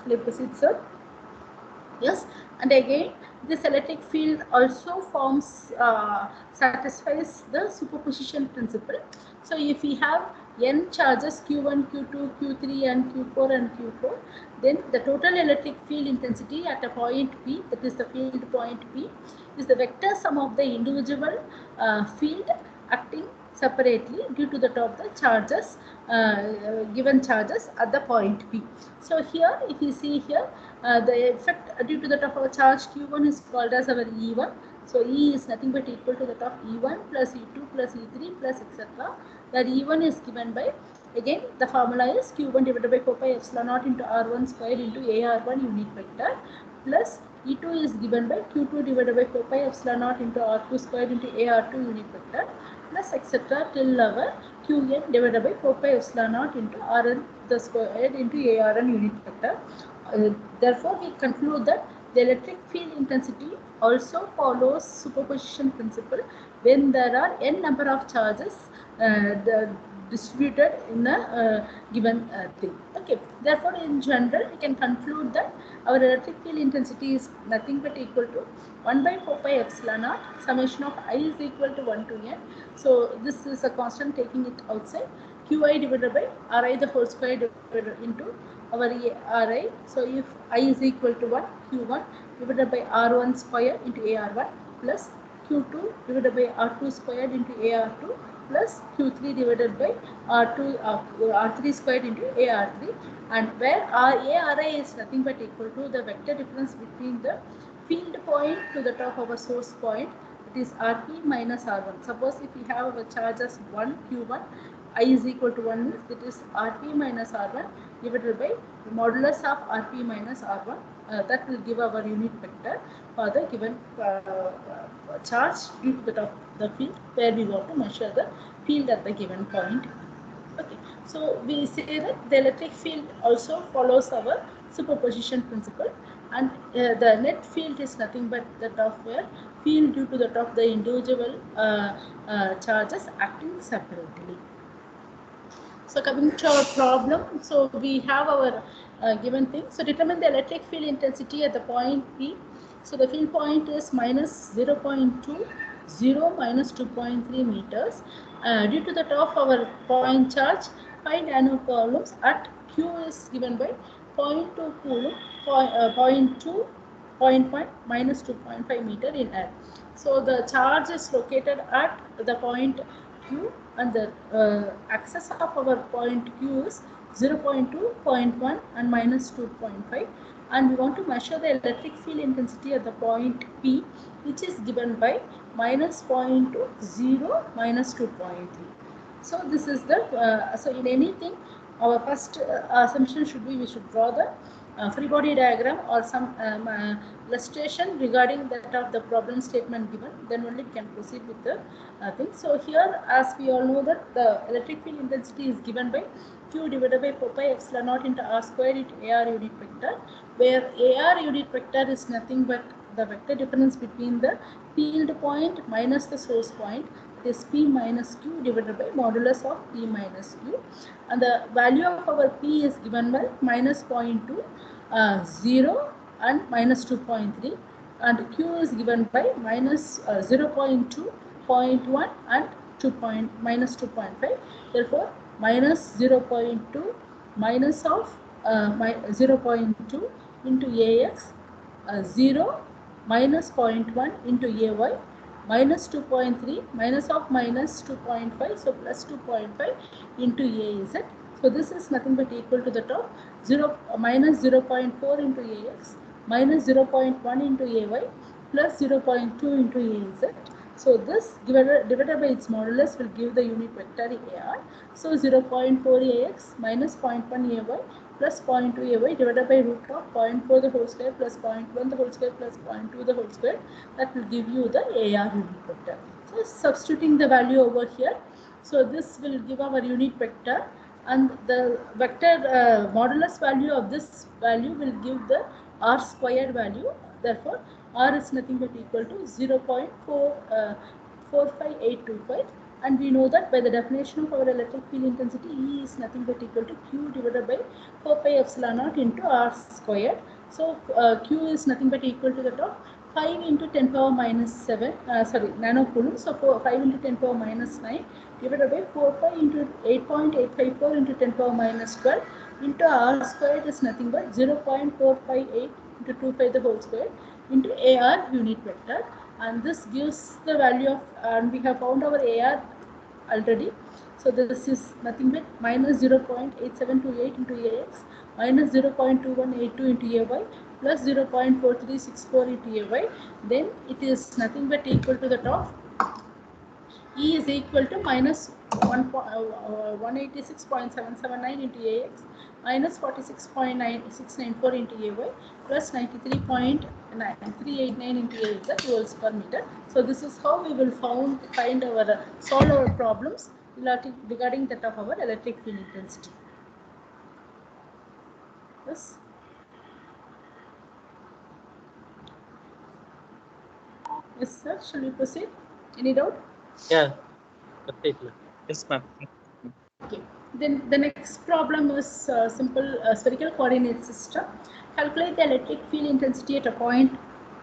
Shall I proceed, sir? Yes, and again this electric field also satisfies the superposition principle. So if we have n charges Q1, Q2, Q3 and Q4 and Q4, then the total electric field intensity at a point P, that is the field point P, is the vector sum of the individual field acting separately due to the top the charges, given charges at the point P. So here if you see here, the effect due to the top of a charge Q1 is called as our E1. So E is nothing but equal to the top E1 plus E2 plus E3 plus etc. That E1 is given by, again the formula is Q1 divided by 4 pi epsilon naught into R1 squared into AR1 unit vector, plus E2 is given by Q2 divided by 4 pi epsilon naught into R2 squared into AR2 unit vector, plus etc. till our Qn divided by 4 pi epsilon naught into Rn the squared into ARn unit vector. Therefore, we conclude that the electric field intensity also follows superposition principle when there are n number of charges distributed in a given thing. Okay. Therefore, in general, we can conclude that our electric field intensity is nothing but equal to 1 by 4 pi epsilon naught summation of I is equal to 1 to n. So this is a constant taking it outside. Qi divided by Ri the whole square divided into our Ri. So if I is equal to 1, Q1 divided by R1 square into AR1 plus Q2 divided by R2 squared into AR2 plus Q3 divided by R3 squared into AR3, and where ARI is nothing but equal to the vector difference between the field point to the top of a source point, it is Rp minus R1. Suppose if we have a charge as 1 Q1, I is equal to 1 means it is Rp minus R1 divided by the modulus of Rp minus R1. That will give our unit vector for the given charge due to the top of the field where we want to measure the field at the given point. Okay, so we say that the electric field also follows our superposition principle, and the net field is nothing but the top where field due to the top the individual charges acting separately. So coming to our problem, so we have our given thing. So determine the electric field intensity at the point P. So the field point is minus 0.2, 0 minus 2.3 meters. Due to the top of our point charge, find annual coulombs at Q is given by 0.2 coulomb, 0.2, 0.1 minus 2.5 meter in air. So the charge is located at the point Q, and the axis of our point Q is 0.2, 0.1 and minus 2.5, and we want to measure the electric field intensity at the point P, which is given by minus 0.2, 0, minus 2.3. So this is the, so in anything, our first assumption should be we should draw the free body diagram or some illustration regarding that of the problem statement given, then only we can proceed with the thing. So here, as we all know that the electric field intensity is given by Q divided by 4 pi epsilon naught into R squared into AR unit vector, where AR unit vector is nothing but the vector difference between the field point minus the source point, it is P minus Q divided by modulus of P minus Q, and the value of our P is given by minus 0.2, 0 and minus 2.3, and Q is given by minus 0.2, 0.1 and minus 2.5. Therefore, minus 0.2 minus of 0.2 into AX, 0 minus 0.1 into AY, minus 2.3 minus of minus 2.5, so plus 2.5 into AZ. So this is nothing but equal to the top 0 minus 0.4 into AX, minus 0.1 into AY, plus 0.2 into AZ. So this divided by its modulus will give the unit vector AR. So 0.4 AX minus 0.1 AY plus 0.2 AY divided by root of 0.4 the whole square plus 0.1 the whole square plus 0.2 the whole square, that will give you the AR unit vector. So substituting the value over here, So this will give our unit vector, and the vector modulus value of this value will give the r squared value. Therefore, r is nothing but equal to 0.45825, and we know that by the definition of our electric field intensity, E is nothing but equal to Q divided by 4 pi epsilon naught into r squared. So Q is nothing but equal to that of 5 into 10 power minus 7, nanocoulomb. So 5 into 10 power minus 9 divided by 4 pi into 8.854 into 10 power minus 12 into r squared is nothing but 0.458 into 2 pi the whole square into AR unit vector, and this gives the value of, and we have found our AR already. So this is nothing but minus 0.8728 into AX minus 0.2182 into AY plus 0.4364 into AY. Then it is nothing but equal to the top. E is equal to minus 186.779 into AX minus 46.9694 into AY plus 93.389 into AZ joules per meter. So this is how we will find our solve our problems regarding that of our electric field intensity. Yes. Yes, sir. Shall we proceed? Any doubt? Yeah, definitely. Yes, ma'am. Okay. Then the next problem is simple spherical coordinate system. Calculate the electric field intensity at a point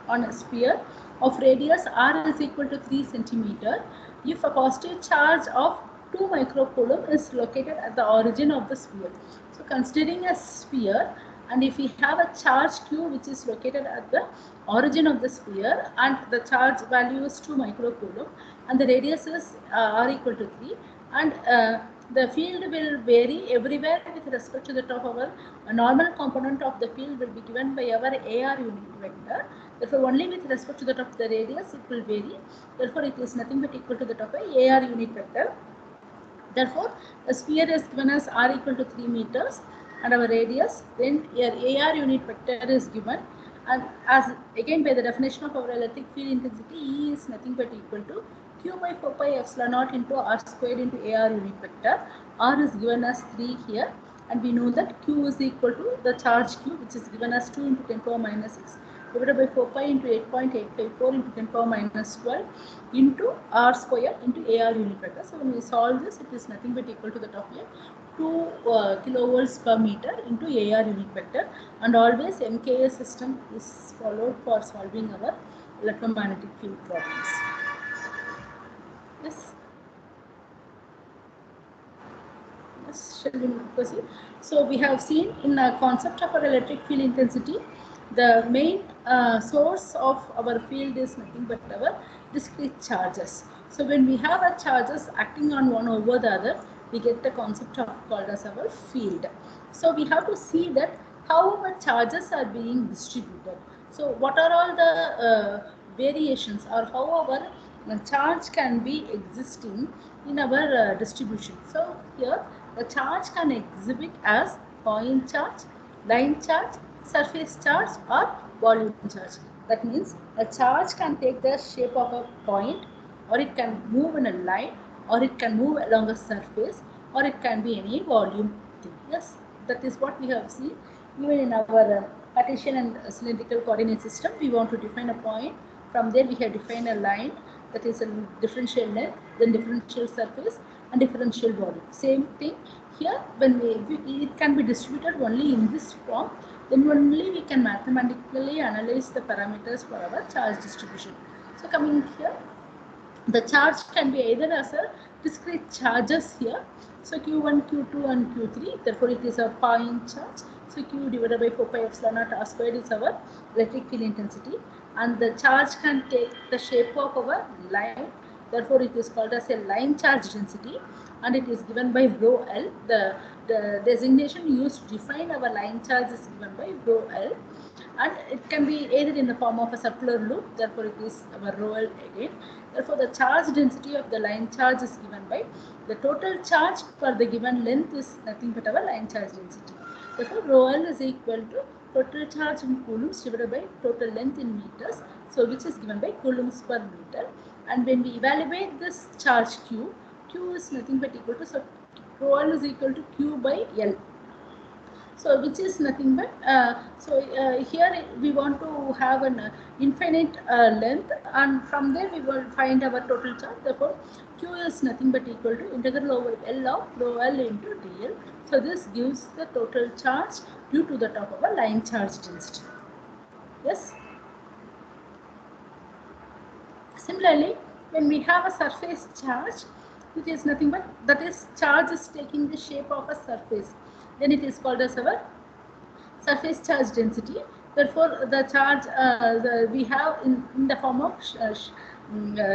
on a sphere of radius r is equal to 3 centimeter if a positive charge of 2 microcoulomb is located at the origin of the sphere. So considering a sphere, and if we have a charge q which is located at the origin of the sphere and the charge value is 2 microcoulomb and the radius is r equal to 3, and the field will vary everywhere with respect to the top of our normal component of the field will be given by our AR unit vector. Therefore, only with respect to the top of the radius it will vary. Therefore, it is nothing but equal to the top of AR unit vector. Therefore, the sphere is given as r equal to 3 meters and our radius. Then your AR unit vector is given, and as again by the definition of our electric field intensity, E is nothing but equal to Q by 4 pi epsilon naught into r squared into AR unit vector. R is given as 3 here, and we know that Q is equal to the charge Q, which is given as 2 into 10 power minus 6 divided by 4 pi into 8.854 into 10 power minus 12 into r square into AR unit vector. So when we solve this, it is nothing but equal to the top here 2 kilovolts per meter into AR unit vector, and always MKS system is followed for solving our electromagnetic field problems. Yes. Yes, shall we proceed? So we have seen in the concept of our electric field intensity, the main source of our field is nothing but our discrete charges. So when we have our charges acting on one over the other, we get the concept of called as our field. So we have to see that how our charges are being distributed. So what are all the variations, or how our charge can be existing in our distribution. So here the charge can exhibit as point charge, line charge, surface charge, or volume charge. That means a charge can take the shape of a point, or it can move in a line, or it can move along a surface, or it can be any volume thing. Yes, that is what we have seen. Even in our Cartesian and cylindrical coordinate system, we want to define a point. From there we have defined a line, that is a differential length, then differential surface and differential volume. Same thing here, when it can be distributed only in this form, then only we can mathematically analyze the parameters for our charge distribution. So coming here, the charge can be either as a discrete charges here. So Q1, Q2 and Q3, therefore it is a point charge. So Q divided by 4 pi epsilon naught r squared is our electric field intensity, and the charge can take the shape of our line. Therefore, it is called as a line charge density, and it is given by rho L. The designation used to define our line charge is given by rho L, and it can be either in the form of a circular loop. Therefore, it is our rho L again. Therefore, the charge density of the line charge is given by the total charge per the given length is nothing but our line charge density. Therefore, rho L is equal to total charge in coulombs divided by total length in meters, so which is given by coulombs per meter. And when we evaluate this charge Q Q is nothing but equal to, so rho L is equal to Q by L. So which is nothing but, here we want to have an infinite length, and from there we will find our total charge. Therefore, Q is nothing but equal to integral over L of rho L into dl. So this gives the total charge due to the top of a line charge density. Yes. Similarly, when we have a surface charge, which is nothing but, that is, charge is taking the shape of a surface, then it is called as our surface charge density. Therefore, the charge we have in the form of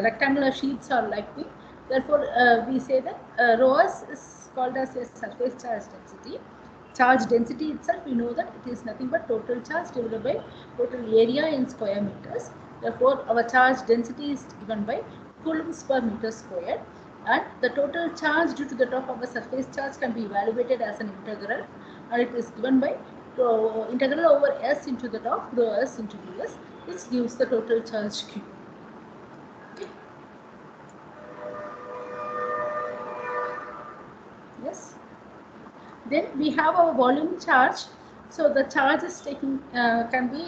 rectangular sheets or like this. Therefore, we say that rho s is called as a surface charge density. Charge density itself, we know that it is nothing but total charge divided by total area in square meters. Therefore, our charge density is given by coulombs per meter squared, and the total charge due to the top of a surface charge can be evaluated as an integral, and it is given by integral over s into the top rho s into ds, which gives the total charge q. Okay. Yes. Then we have our volume charge. So the charge is taking can be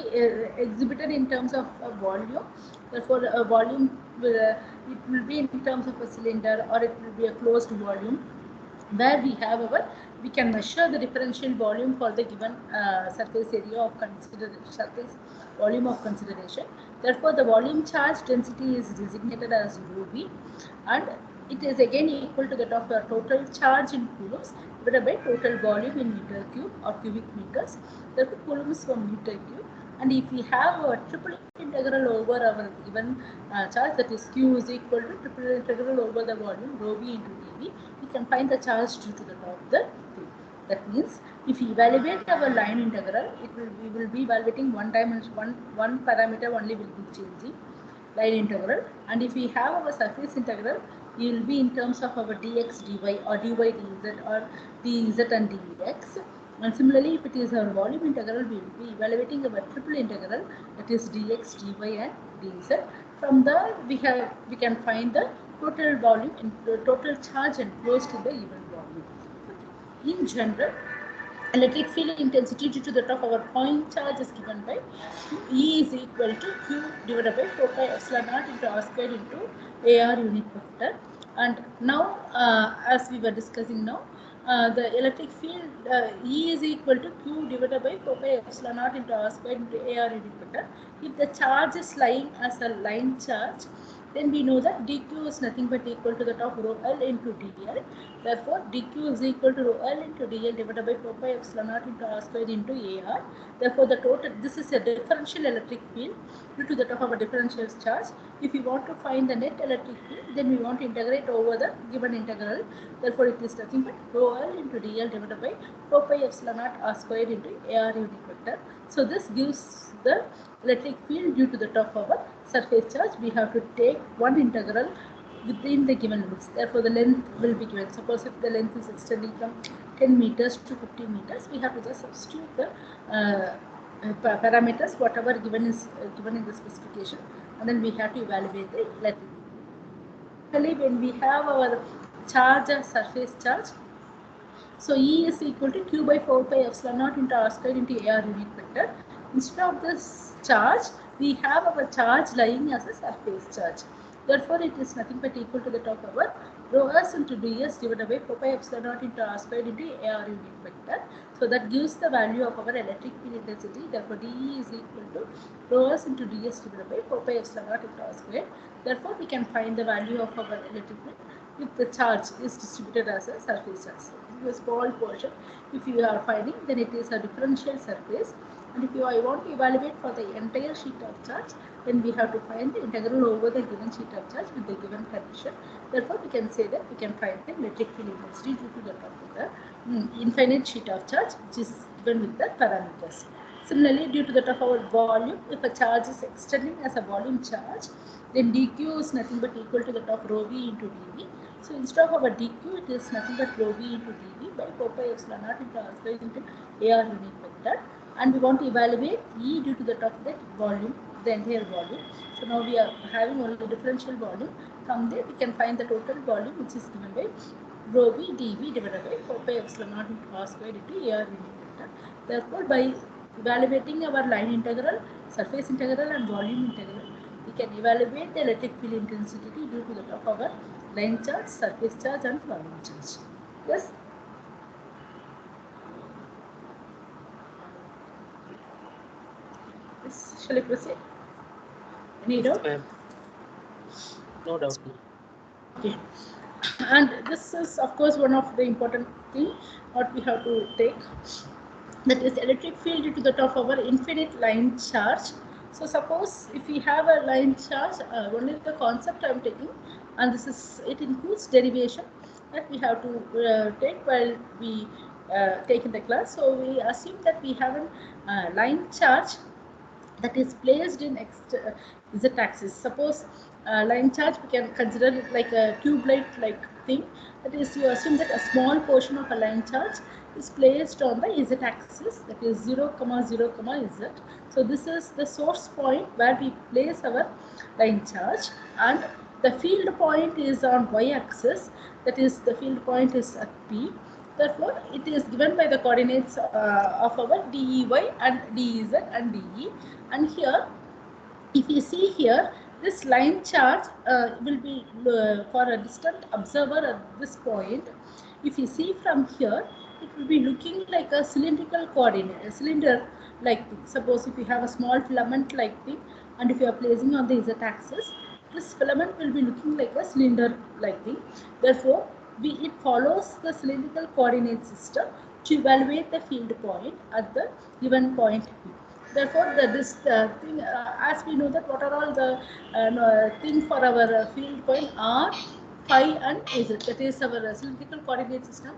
exhibited in terms of volume. Therefore, a volume it will be in terms of a cylinder, or it will be a closed volume, where we can measure the differential volume for the given surface area of surface volume of consideration. Therefore, the volume charge density is designated as rho v, and it is again equal to the total charge in coulombs divided by total volume in meter cube or cubic meters. Therefore, coulombs per meter cube. And if we have a triple integral over our given charge, that is q is equal to triple integral over the volume rho v into dv, we can find the charge due to the top of the thing. That means if we evaluate our line integral, we will be evaluating one parameter only will be changing, line integral. And if we have our surface integral, we will be in terms of our dx dy or dy dz or dz and dx. And similarly, if it is our volume integral, we will be evaluating our triple integral, that is dx, dy and dz. From there, we can find the total volume and the total charge enclosed in the given volume. In general, electric field intensity due to the top of our point charge is given by E is equal to Q divided by 4 pi epsilon naught into R squared into AR unit vector. And now, as we were discussing now, the electric field E is equal to Q divided by 4 pi epsilon naught into R squared into AR unit vector. If the charge is lying as a line charge, then we know that dq is nothing but equal to the top rho L into dl. Therefore, dq is equal to rho L into dl divided by 4 pi epsilon naught into R squared into AR. Therefore, this is a differential electric field due to the top of a differential charge. If we want to find the net electric field, then we want to integrate over the given integral. Therefore, it is nothing but rho L into dl divided by 4 pi epsilon naught R squared into AR unit vector. So, this gives the electric field due to the top of a surface charge. We have to take one integral within the given limits. Therefore, the length will be given. Suppose if the length is extending from 10 meters to 50 meters, we have to just substitute the parameters, whatever given in the specification, and then we have to evaluate the electric field. When we have our charge as surface charge, so E is equal to Q by 4 pi epsilon naught into R squared into AR unit vector. Instead of this charge, we have our charge lying as a surface charge. Therefore, it is nothing but equal to the top of our rho s into ds divided by 4 pi epsilon naught into R squared into AR unit vector. So that gives the value of our electric field intensity. Therefore, dE is equal to rho s into ds divided by 4 pi epsilon naught into R squared. Therefore, we can find the value of our electric field if the charge is distributed as a surface charge. This is a small portion. If you are finding, then it is a differential surface. And if I want to evaluate for the entire sheet of charge, then we have to find the integral over the given sheet of charge with the given condition. Therefore, we can say that we can find the electric field intensity due to the top of the infinite sheet of charge, which is given with the parameters. Similarly, due to the top of our volume, if a charge is extending as a volume charge, then dq is nothing but equal to the top rho v into dv. So instead of our dq, it is nothing but rho v into dv by 4 pi epsilon naught into R squared into AR unit vector. And we want to evaluate E due to the top of that volume, the entire volume. So now we are having only differential volume. from there we can find the total volume, which is given by rho v dv divided by 4 pi epsilon naught into r square into ar unit vector. Therefore, by evaluating our line integral, surface integral and volume integral, we can evaluate the electric field intensity due to that of our line charge, surface charge and volume charge. Yes. Yes. Shall I proceed? Any doubt? No doubt. Okay. And this is of course one of the important thing what we have to take, that is electric field due to that of our infinite line charge. So suppose if we have a line charge, only the concept I am taking, and this is, it includes derivation that we have to take while we take in the class. So we assume that we have a line charge that is placed in z-axis. Suppose line charge, we can consider it like a tube light like thing. That is, you assume that a small portion of a line charge is placed on the z-axis, that is 0, 0, z. So this is the source point where we place our line charge, and the field point is on y-axis, that is the field point is at P. Therefore, it is given by the coordinates of our dEy and dEz and dE. And here, if you see here, this line charge will be for a distant observer at this point. If you see from here, it will be looking like a cylindrical coordinate, a cylinder like thing. Suppose if you have a small filament like thing, and if you are placing on the z-axis, this filament will be looking like a cylinder like thing. Therefore, it follows the cylindrical coordinate system to evaluate the field point at the given point P. Therefore, this thing, as we know that what are all the thing for our field point R, phi and z, that is our cylindrical coordinate system.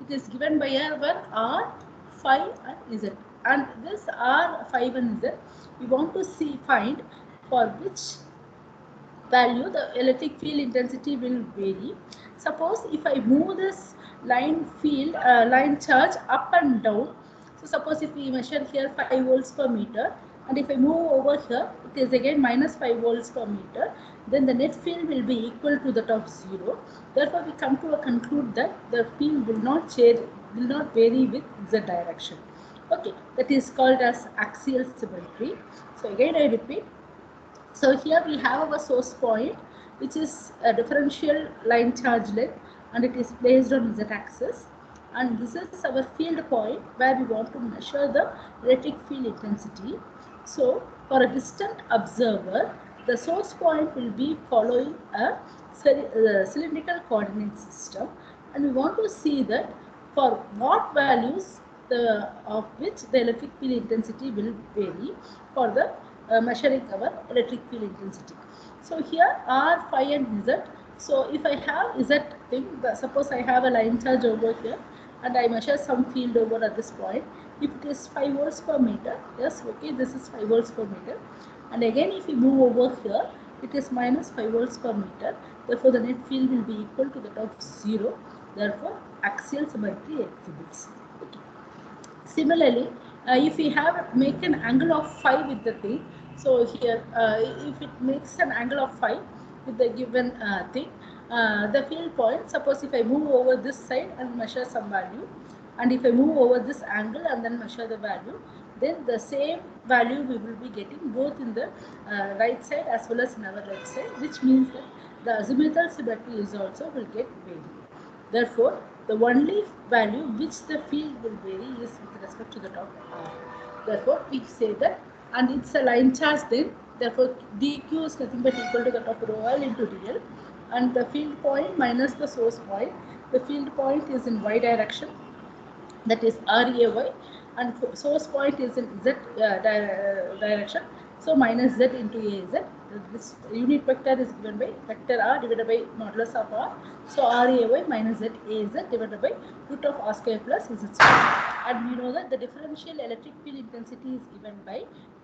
It is given by our R, phi and z, and this R, phi and z we want to find for which value the electric field intensity will vary. Suppose if I move this line field, line charge up and down. So suppose if we measure here 5 volts per meter, and if I move over here, it is again minus 5 volts per meter, then the net field will be equal to that of 0. Therefore, we come to a conclude that the field will not vary with z direction. Okay, that is called as axial symmetry. So again I repeat. So here we have our source point, which is a differential line charge length, and it is placed on z-axis. And this is our field point where we want to measure the electric field intensity. So for a distant observer, the source point will be following a cylindrical coordinate system, and we want to see that for what values of which the electric field intensity will vary for the measuring our electric field intensity. So here R, phi and z. So if I have z thing, suppose I have a line charge over here and I measure some field over at this point. If it is 5 volts per meter, yes, okay, this is 5 volts per meter. And again, if you move over here, it is minus 5 volts per meter. Therefore, the net field will be equal to that of 0. Therefore, axial symmetry exhibits. Okay. Similarly, if we make an angle of phi with the thing, so here if it makes an angle of phi with the given thing, the field point, suppose if I move over this side and measure some value, and if I move over this angle and then measure the value, then the same value we will be getting both in the right side as well as in our left side, which means that the azimuthal symmetry is also will get varied. Therefore, the only value which the field will vary is with respect to the top R. Therefore, we say that, and it's a line charge then, therefore dq is nothing but equal to the top rho L into dl, and the field point minus the source point. The field point is in y direction, that is RAY, and source point is in z direction, so minus z into AZ. This unit vector is given by vector R divided by modulus of R, so RAY minus z AZ divided by root of R square plus Z square. And we know that the differential electric field intensity is given by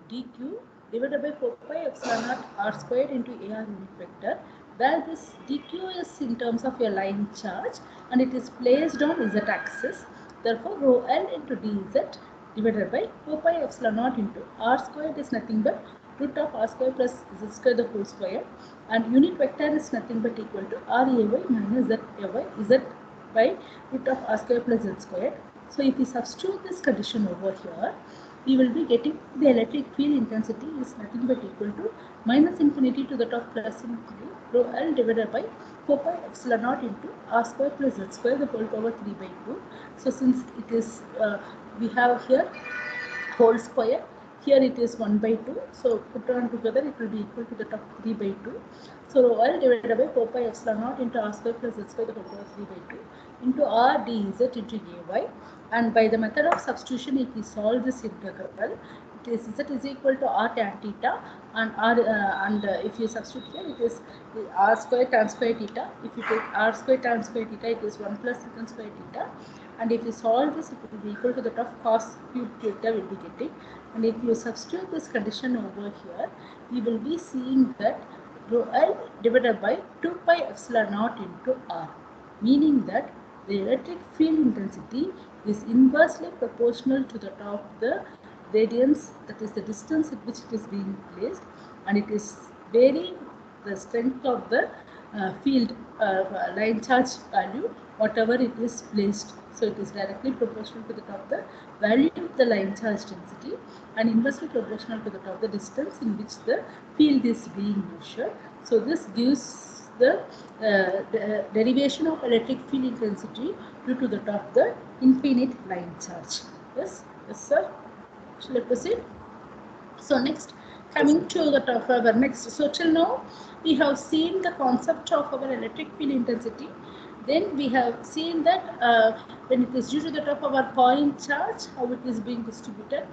dq divided by 4 pi epsilon naught R squared into AR unit vector, where this dq is in terms of your line charge and it is placed on z axis. Therefore, rho L into dz divided by 4 pi epsilon naught into R squared is nothing but root of R square plus Z square the whole square. and unit vector is nothing but equal to RAY minus ZAY, Z by root of R square plus Z square. So if we substitute this condition over here, we will be getting the electric field intensity is nothing but equal to minus infinity to the top plus infinity rho L divided by 4 pi epsilon naught into R square plus Z square the whole power 3 by 2. So since it is we have here whole square, here it is 1 by 2, so put on together it will be equal to the top 3 by 2. So rho L divided by 4 pi epsilon naught into R square plus Z square the whole power 3 by 2 into R dz into AY, and by the method of substitution if we solve this integral, it is Z is equal to R tan theta and if you substitute here it is R square tan square theta. If you take R square tan square theta, it is 1 plus secant square theta, and if you solve this, it will be equal to the top cos cube theta will be getting. And if you substitute this condition over here, we will be seeing that rho L divided by 2 pi epsilon naught into R, meaning that the electric field intensity is inversely proportional to the top of the radiance, that is the distance at which it is being placed, and it is varying the strength of the field line charge value whatever it is placed. So it is directly proportional to the top of the value of the line charge density and inversely proportional to the top of the distance in which the field is being measured. So this gives the derivation of electric field intensity due to the top of the infinite line charge. Yes, yes sir. Shall I proceed? So next, coming to the top of our next. So till now, we have seen the concept of our electric field intensity. Then we have seen that when it is due to the top of our point charge, how it is being distributed.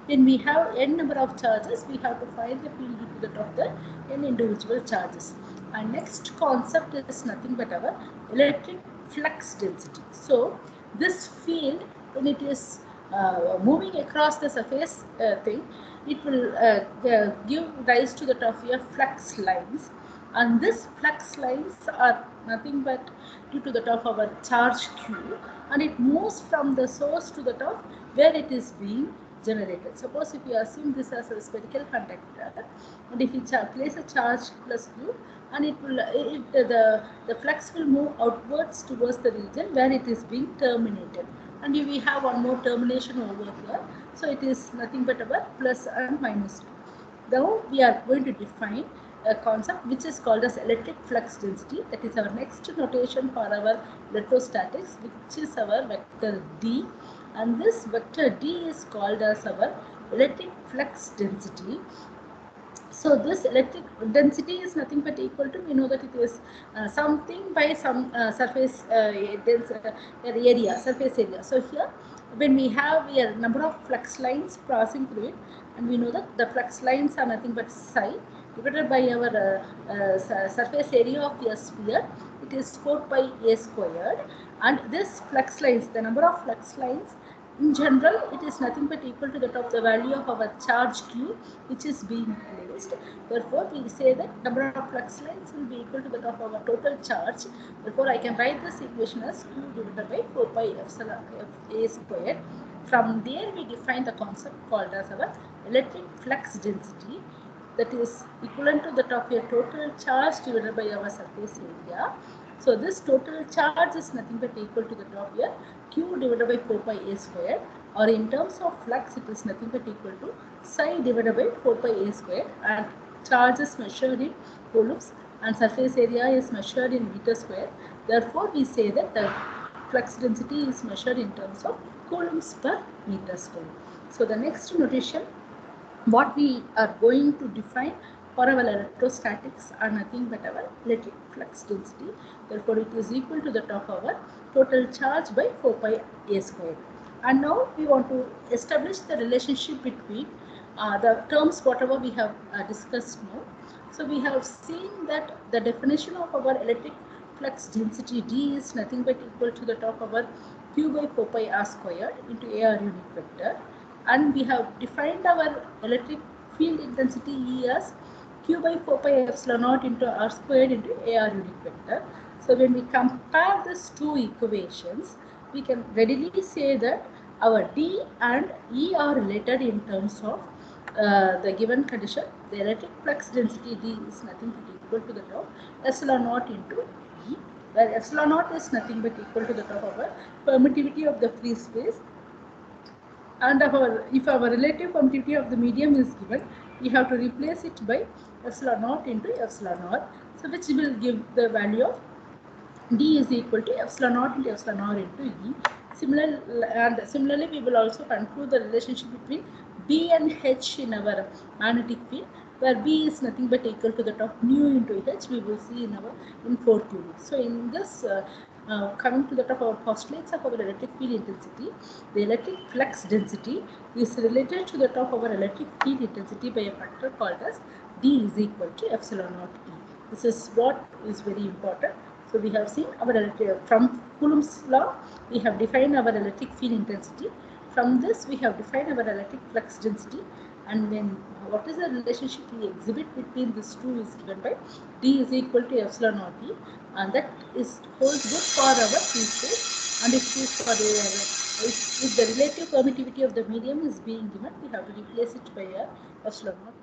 When we have n number of charges, we have to find the field due to the top of the n individual charges. And next concept is nothing but our electric flux density. So this field, when it is moving across the surface thing, it will give rise to the top of your flux lines, and this flux lines are nothing but due to the top of our charge Q, and it moves from the source to the top where it is being generated. Suppose if you assume this as a spherical conductor, and if you place a charge plus Q, and it will the flux will move outwards towards the region where it is being terminated, and we have one more termination over here, so it is nothing but our plus and minus 2. Now we are going to define a concept which is called as electric flux density. That is our next notation for our electrostatics, which is our vector D, and this vector D is called as our electric flux density. So this electric density is nothing but equal to, we know that it is something by some surface area, surface area. So here, when we have a number of flux lines passing through it, and we know that the flux lines are nothing but psi divided by our surface area of the sphere, it is 4 pi a squared, and this flux lines, the number of flux lines in general, it is nothing but equal to the top of the value of our charge Q, which is being placed. Therefore, we say that number of flux lines will be equal to the top of our total charge. Therefore, I can write this equation as Q divided by 4 pi epsilon a squared. From there, we define the concept called as our electric flux density, that is equivalent to the top of your total charge divided by our surface area. So this total charge is nothing but equal to the top here Q divided by 4 pi a squared, or in terms of flux it is nothing but equal to psi divided by 4 pi a squared, and charge is measured in coulombs and surface area is measured in meter square. Therefore, we say that the flux density is measured in terms of coulombs per meter square. So the next notation what we are going to define for our electrostatics are nothing but our electric flux density. Therefore, it is equal to the top of our total charge by 4 pi a squared. And now we want to establish the relationship between the terms whatever we have discussed now. So we have seen that the definition of our electric flux density D is nothing but equal to the top of our Q by 4 pi r squared into AR unit vector. And we have defined our electric field intensity E as Q by 4 pi epsilon naught into R squared into AR unit vector. So when we compare these two equations, we can readily say that our D and E are related in terms of the given condition, the electric flux density D is nothing but equal to the tau epsilon naught into E, where epsilon naught is nothing but equal to the tau of our permittivity of the free space, and if our relative permittivity of the medium is given, we have to replace it by epsilon naught into epsilon r, so which will give the value of D is equal to epsilon naught into epsilon r into E. Similarly, we will also conclude the relationship between B and H in our magnetic field, where B is nothing but equal to the tau nu into H. We will see in fourth unit. So in this, coming to the top of our postulates of our electric field intensity, the electric flux density is related to the top of our electric field intensity by a factor called as D is equal to epsilon naught E. This is what is very important. So we have seen our from Coulomb's law, we have defined our electric field intensity. From this, we have defined our electric flux density, and then what is the relationship we exhibit between these two is given by D is equal to epsilon naught E, and that holds good for our free space. And if the relative permittivity of the medium is being given, we have to replace it by epsilon naught.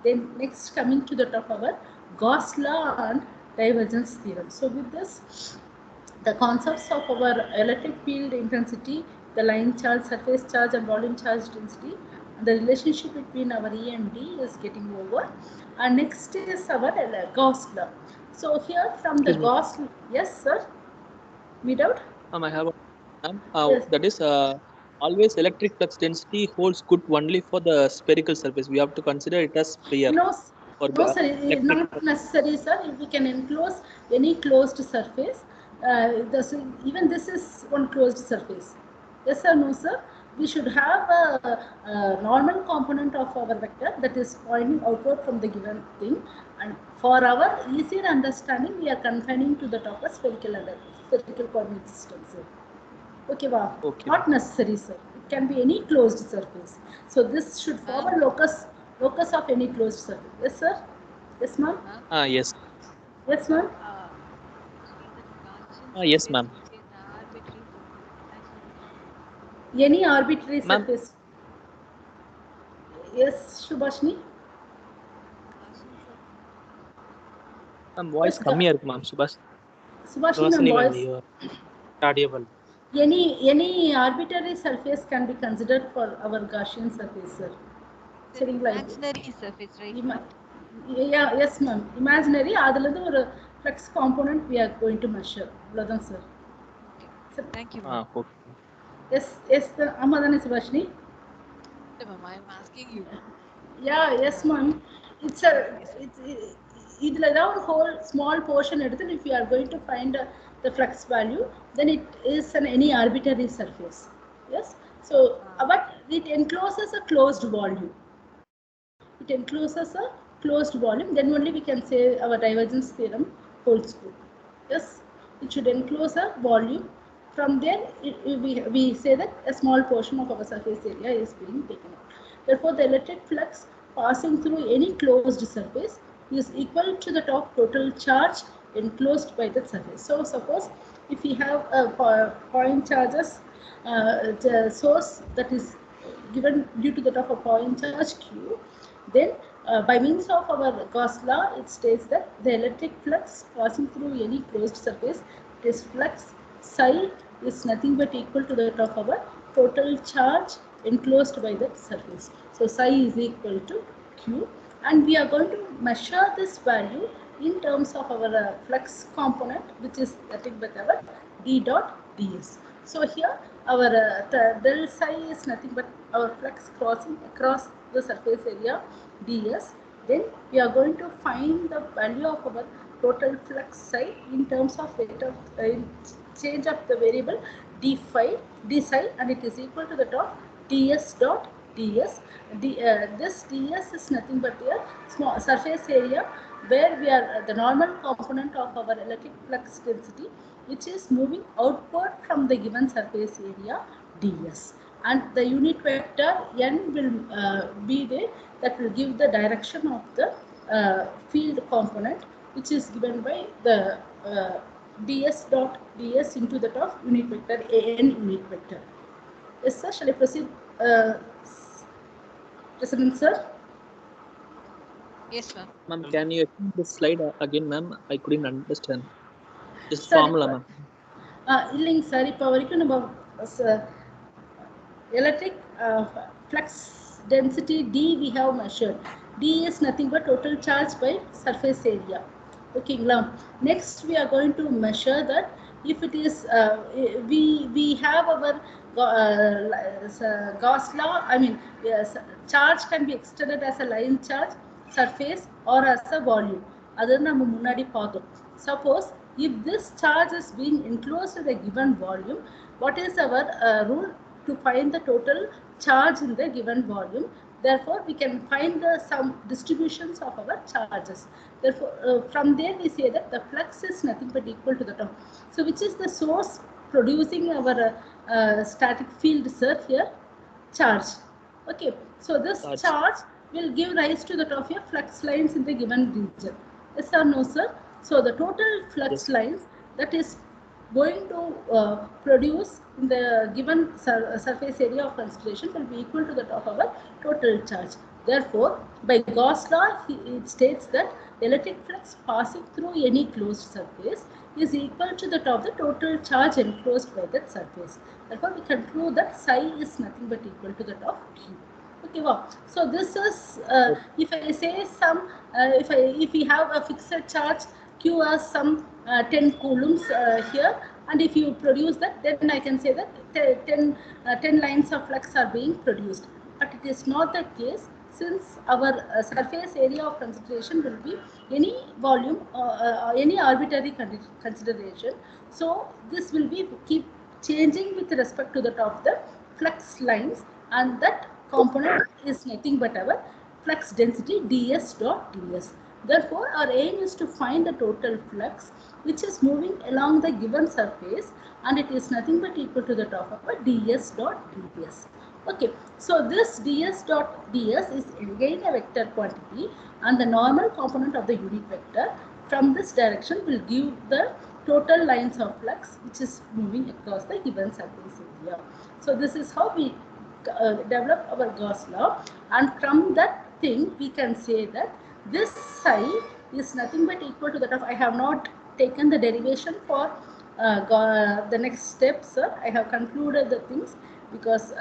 Then next, coming to the top of our Gauss law and divergence theorem. So with this, the concepts of our electric field intensity, the line charge, surface charge and volume charge density, the relationship between our E and D is getting over. And next is our Gauss law. So here from the Gauss, yes sir, me doubt? I have Yes. that is always electric flux density holds good only for the spherical surface. We have to consider it as sphere. No, no sir, it is not necessary, sir. If we can enclose any closed surface, even this is one closed surface. Yes or no, sir? We should have a normal component of our vector that is pointing outward from the given thing, and for our easier understanding, we are confining to the top of spherical coordinate system, sir. Okay, wow. Okay. Not necessary, sir. It can be any closed surface. So this should form a locus of any closed surface. Yes, sir? Yes, ma'am? Yes. Yes, ma'am? Yes, ma'am. Any arbitrary surface. Yes, Shubhashni? Voice கம்மியா இருக்கு ma'am. Subhashni, ma'am, voice. Audible. Any arbitrary surface can be considered for our Gaussian surface, sir. Imaginary surface, right? Yeah, yes, ma'am. Imaginary, adaladu or flux component we are going to measure. Vladhan, sir. Okay. Sir, thank you, ma'am. Okay. Yes, Amadani Subhashni. Ma'am, I'm asking you. Yeah, yes, ma'am. It's a whole small portion. If you are going to find the flux value, then it is any arbitrary surface. Yes. So, but it encloses a closed volume. It encloses a closed volume. Then only we can say our divergence theorem holds good. Yes. It should enclose a volume. From there, we say that a small portion of our surface area is being taken out. Therefore, the electric flux passing through any closed surface is equal to the total charge enclosed by the surface. So, suppose if we have a point charges, the source that is given due to the top of point charge Q, then by means of our Gauss law, it states that the electric flux passing through any closed surface, this flux psi is nothing but equal to the top of our total charge enclosed by that surface. So psi is equal to Q, and we are going to measure this value in terms of our flux component, which is nothing but our D dot ds. So here our del psi is nothing but our flux crossing across the surface area ds. Then we are going to find the value of our total flux psi in terms of rate of change of the variable d psi, and it is equal to the top ds dot ds. This ds is nothing but a small surface area where we are the normal component of our electric flux density, which is moving outward from the given surface area ds, and the unit vector n will be there that will give the direction of the field component, which is given by the ds dot ds into the top unit vector an unit vector. Yes, sir. Shall I proceed? President sir? Yes, ma'am. Ma'am, can you explain this slide again, ma'am? I couldn't understand. Just Sir, formula, ma'am. இல்லைங்க sir இப்போ வரைக்கும் நம்ம electric flux density D we have measured. D is nothing but total charge by surface area. Okay, next we are going to measure that if it is we have our Gauss law. I mean, yes, charge can be extended as a line charge, surface, or as a volume. அது நம்ம முன்னாடி பார்த்தோம். Suppose if this charge is being enclosed in a given volume, what is our rule to find the total charge in the given volume? Therefore, we can find some distributions of our charges. Therefore, from there we say that the flux is nothing but equal to the term. So, which is the source producing our static field, sir? Here, charge. Okay. So, this charge will give rise to the of your flux lines in the given region. Yes or no, sir? So, the total flux lines that is going to produce in the given surface area of consideration will be equal to that of our total charge. Therefore, by Gauss law, it states that the electric flux passing through any closed surface is equal to that of the total charge enclosed by that surface. Therefore, we conclude that psi is nothing but equal to that of Q. Okay, wow. So this is if I say some if we have a fixed charge Q as some 10 coulombs here, and if you produce that, then I can say that 10 lines of flux are being produced. But it is not the case, since our surface area of consideration will be any volume any arbitrary consideration. So this will be keep changing with respect to the top the flux lines, and that component is nothing but our flux density ds dot ds. Therefore, our aim is to find the total flux which is moving along the given surface, and it is nothing but equal to the top of a ds dot ds. Okay, so this ds dot ds is again a vector quantity, and the normal component of the unit vector from this direction will give the total lines of flux which is moving across the given surface area. So this is how we develop our Gauss law, and from that thing we can say that this psi is nothing but equal to that of, I have not taken the derivation for the next step, sir. I have concluded the things because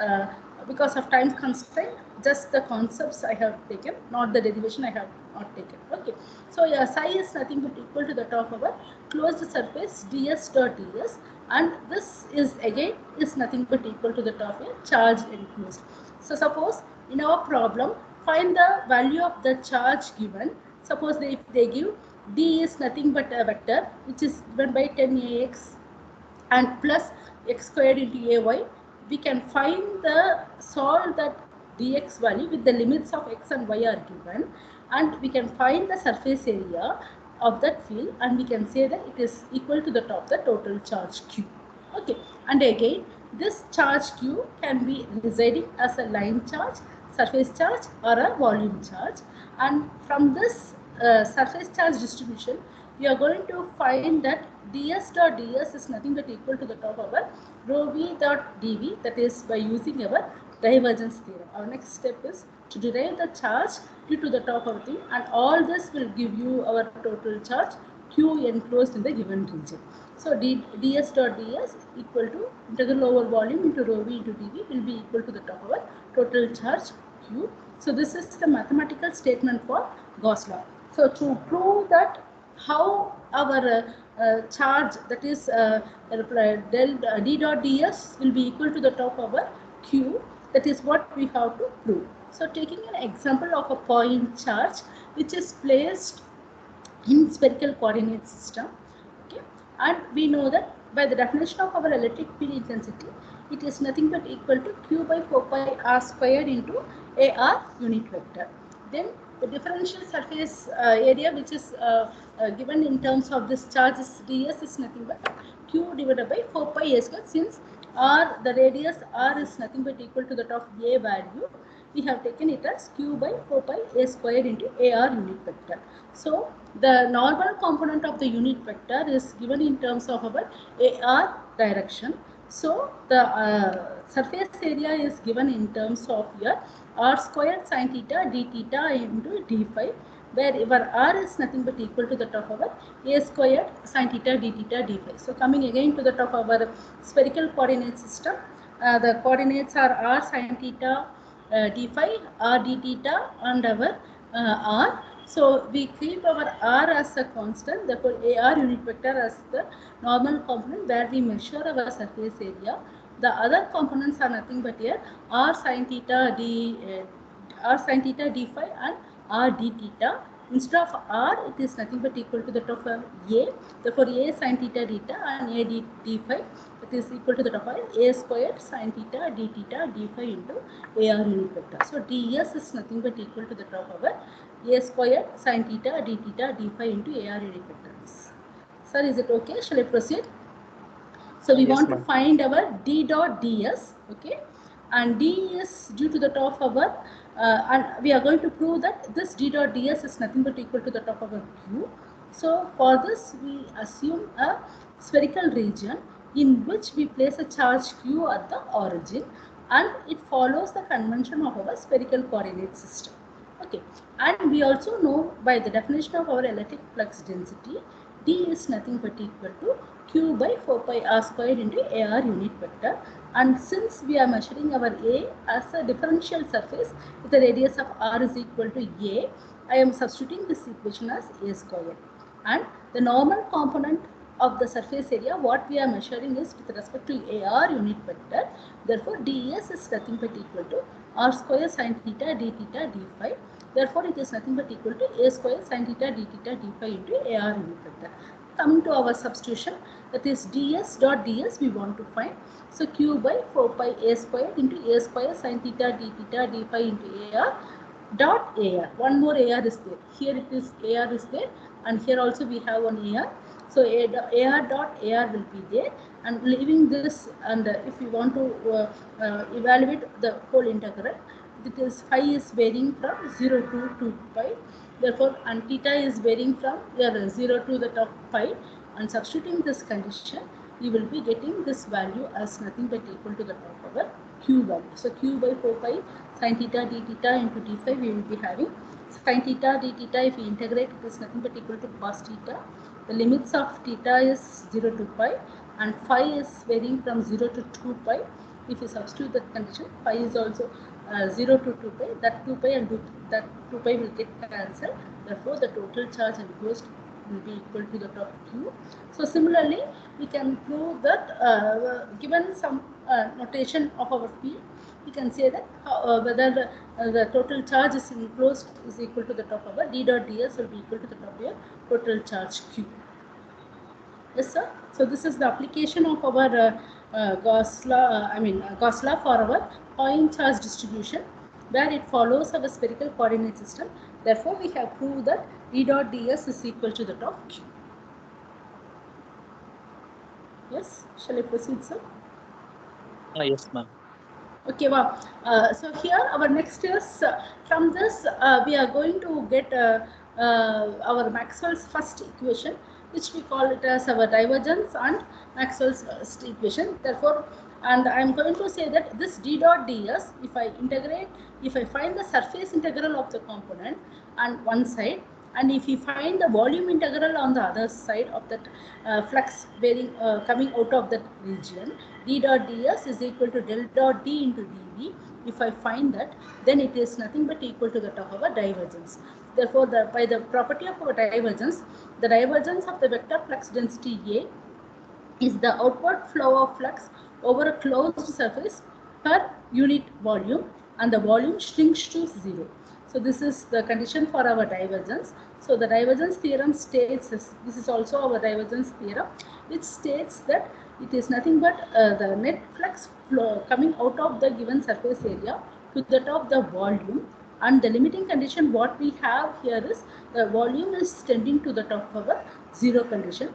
of time constraint. Just the concepts I have taken, not the derivation I have not taken. Okay, so yeah, psi is nothing but equal to the top of our closed surface ds dot ds, and this is again is nothing but equal to the top of charge enclosed. So suppose in our problem, find the value of the charge given. Suppose if they give d is nothing but a vector which is given by 10ax and plus x squared into ay, we can find the solve that dx value with the limits of x and y are given, and we can find the surface area of that field, and we can say that it is equal to the top the total charge q. Okay, and again this charge q can be residing as a line charge, surface charge, or a volume charge, and from this surface charge distribution we are going to find that ds dot ds is nothing but equal to the top of our rho v dot dv, that is by using our divergence theorem. Our next step is to derive the charge due to the top of the thing, and all this will give you our total charge q enclosed in the given region. So ds dot ds equal to integral over volume into rho v into dv will be equal to the top of our total charge q. So this is the mathematical statement for Gauss law. So to prove that how our charge, that is d dot ds will be equal to the top of our q, that is what we have to prove. So taking an example of a point charge which is placed in spherical coordinate system, okay, and we know that by the definition of our electric field intensity, it is nothing but equal to q by 4 pi r squared into ar unit vector. Then the differential surface area which is given in terms of this charge is ds is nothing but q divided by 4 pi a square, since r, the radius r is nothing but equal to that of a value, we have taken it as q by 4 pi a squared into ar unit vector. So the normal component of the unit vector is given in terms of our ar direction, So the surface area is given in terms of your r squared sin theta d theta into d phi, where your r is nothing but equal to that of our a squared sin theta d theta d phi. So coming again to that of our spherical coordinate system, the coordinates are r sin theta d phi, r d theta, and our r. So we keep our r as a constant, therefore AR unit vector as the normal component where we measure our surface area. The other components are nothing but here r sin theta d phi and r d theta. Instead of r, it is nothing but equal to that of a. Therefore, a sin theta d theta and a d phi, it is equal to that of a squared sin theta d theta d phi into AR unit vector. So ds is nothing but equal to that of our a squared sin theta d theta d phi into AR unit vector. Sir, is it okay? Shall I proceed? So we Yes, want to ma'am. find our d dot ds, okay, and d is due to the top of our, and we are going to prove that this d dot ds is nothing but equal to the top of our q. So for this, we assume a spherical region in which we place a charge q at the origin, and it follows the convention of our spherical coordinate system. Okay, and we also know by the definition of our electric flux density, d is nothing but equal to q by 4 pi r squared into AR unit vector. And since we are measuring our A as a differential surface with a radius of r is equal to A, I am substituting this equation as A squared. And the normal component of the surface area, what we are measuring is with respect to AR unit vector. Therefore, ds is nothing but equal to r square sin theta d theta d phi. Therefore, it is nothing but equal to a square sin theta d theta d phi into AR unit vector. Coming to our substitution, that is ds dot ds we want to find. So q by 4 pi a square into a square sin theta d phi into AR dot AR. One more AR is there. Here it is AR is there, and here also we have one AR. So AR dot AR will be there, and leaving this, and if you want to evaluate the whole integral, it is phi is varying from 0 to 2 pi. Therefore, and theta is varying from 0 to the top pi, and substituting this condition, you will be getting this value as nothing but equal to the top power q value. So q by 4 pi sin theta d theta into d phi we will be having. Sin theta d theta, if we integrate, it is nothing but equal to cos theta. The limits of theta is 0 to pi, and phi is varying from 0 to 2 pi. If you substitute that condition, phi is also 0 to 2 pi, that 2 pi and that 2 pi will get cancelled. Therefore, the total charge enclosed will be equal to the top q. So similarly, we can prove that given some notation of our field, we can say that whether the total charge is enclosed is equal to the top of our d dot ds will be equal to the top of your total charge q. Yes, sir. So this is the application of our Gauss law. Gauss law for our point charge distribution, where it follows our spherical coordinate system. Therefore, we have proved that d dot ds is equal to the top q. Yes. Shall I proceed, sir? Yes, ma'am. Okay, wow. So here our next is from this we are going to get our Maxwell's first equation, which we call it as our divergence and Maxwell's first equation. Therefore, and I am going to say that this d dot ds, if I integrate, if I find the surface integral of the component on one side, and if you find the volume integral on the other side of that flux varying coming out of that region, d dot ds is equal to del dot d into dv. If I find that, then it is nothing but equal to that of our divergence. Therefore, by the property of our divergence, the divergence of the vector flux density A is the outward flow of flux over a closed surface per unit volume, and the volume shrinks to 0. So this is the condition for our divergence. So the divergence theorem states this is also our divergence theorem, which states that it is nothing but the net flux flow coming out of the given surface area to that of the volume, and the limiting condition what we have here is the volume is tending to the top of our 0 condition.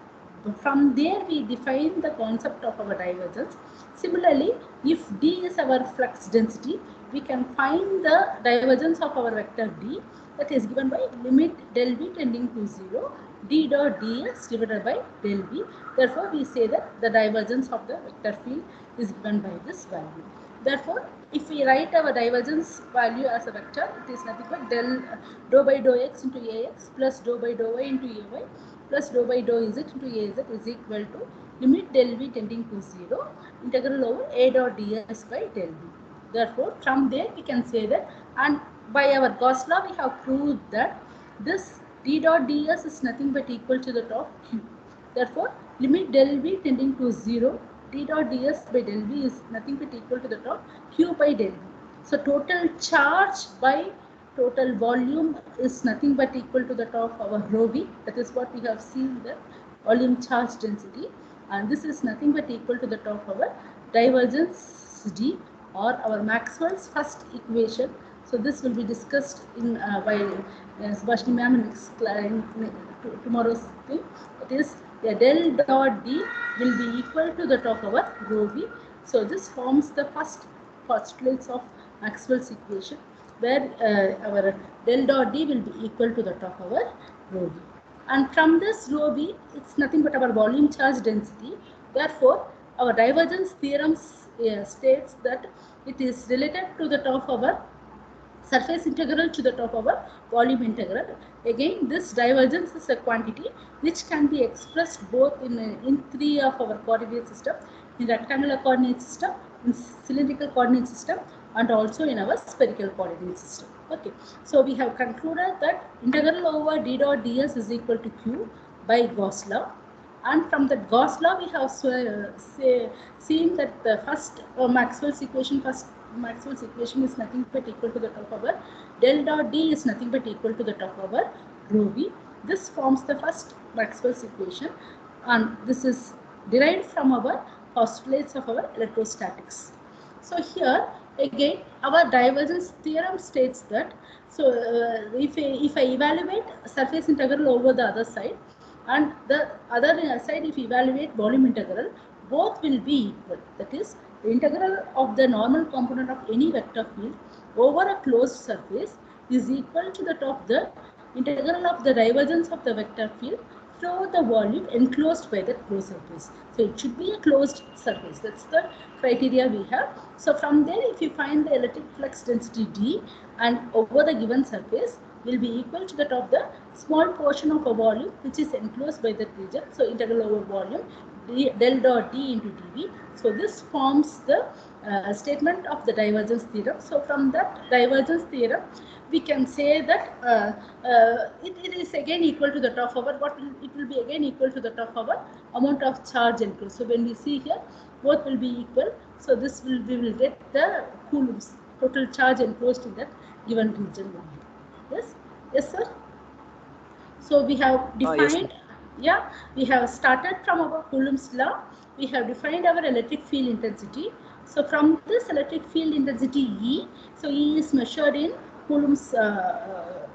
From there we define the concept of our divergence. Similarly, if d is our flux density, we can find the divergence of our vector D, that is given by limit del V tending to 0, D dot ds divided by del V. Therefore, we say that the divergence of the vector field is given by this value. Therefore, if we write our divergence value as a vector, it is nothing but dou by dou x into ax plus dou by dou y into ay plus dou by dou z into az is equal to limit del V tending to 0 integral over a dot ds by del V. Therefore, from there we can say that, and by our Gauss law we have proved that this d dot ds is nothing but equal to that of q. Therefore, limit del V tending to 0, d dot ds by del V is nothing but equal to that of q by del V. So, total charge by total volume is nothing but equal to that of our rho V. That is what we have seen, the volume charge density, and this is nothing but equal to that of our divergence D, or our Maxwell's first equation. So this will be discussed in by Subhashini ma'am in tomorrow's thing. It is del dot D will be equal to that of our rho V. So this forms the first postulates of Maxwell's equation, where our del dot D will be equal to that of our rho V. And from this rho V, it's nothing but our volume charge density. Therefore, our divergence theorem states that it is related to the top of our surface integral to the top of our volume integral. Again, this divergence is a quantity which can be expressed both in three of our coordinate system, in rectangular coordinate system, in cylindrical coordinate system, and also in our spherical coordinate system. Okay, so we have concluded that integral over d dot ds is equal to q by Gauss law. And from the Gauss law, we have seen that the first Maxwell's equation is nothing but equal to the top of our del dot D is nothing but equal to the top of our rho V. This forms the first Maxwell's equation, and this is derived from our postulates of our electrostatics. So here again our divergence theorem states that, so if I evaluate surface integral over the other side, and the other side if you evaluate volume integral, both will be equal. That is, the integral of the normal component of any vector field over a closed surface is equal to that of the integral of the divergence of the vector field through the volume enclosed by that closed surface. So it should be a closed surface. That's the criteria we have. So from there, if you find the electric flux density D and over the given surface will be equal to that of the small portion of a volume which is enclosed by that region. So integral over volume del dot D into dV. So this forms the statement of the divergence theorem. So from that divergence theorem, we can say that it is again equal to the top of our, it will be again equal to the top of our amount of charge enclosed. So when we see here, both will be equal. So this will, we will get the coulombs, total charge enclosed in that given region. Yes, yes, sir. So we have defined, Yes, we have started from our Coulomb's law. We have defined our electric field intensity. So from this electric field intensity E, so E is measured in Coulomb's,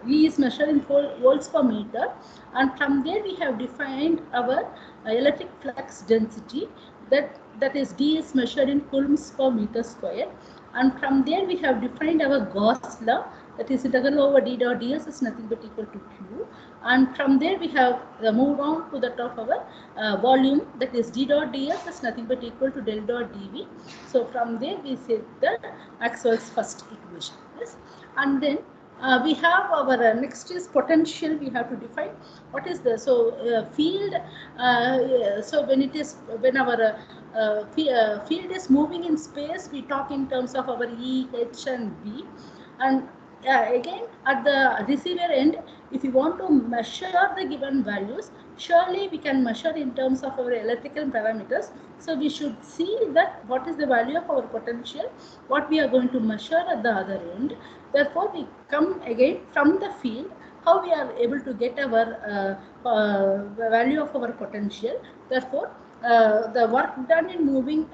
E is measured in volts per meter, and from there we have defined our electric flux density, that is D is measured in coulombs per meter square, and from there we have defined our Gauss law, that is integral over d dot ds is nothing but equal to q, and from there we have moved on to the top of our volume, that is d dot ds is nothing but equal to del dot dv. So from there we say the Maxwell's first equation. Yes, and then we have our next is potential. We have to define what is the field. So when it is, when our field is moving in space, we talk in terms of our E, H and V, and again at the receiver end, if you want to measure the given values, surely we can measure in terms of our electrical parameters. So we should see that what is the value of our potential, what we are going to measure at the other end. Therefore, we come again from the field, how we are able to get our value of our potential. Therefore, the work done in moving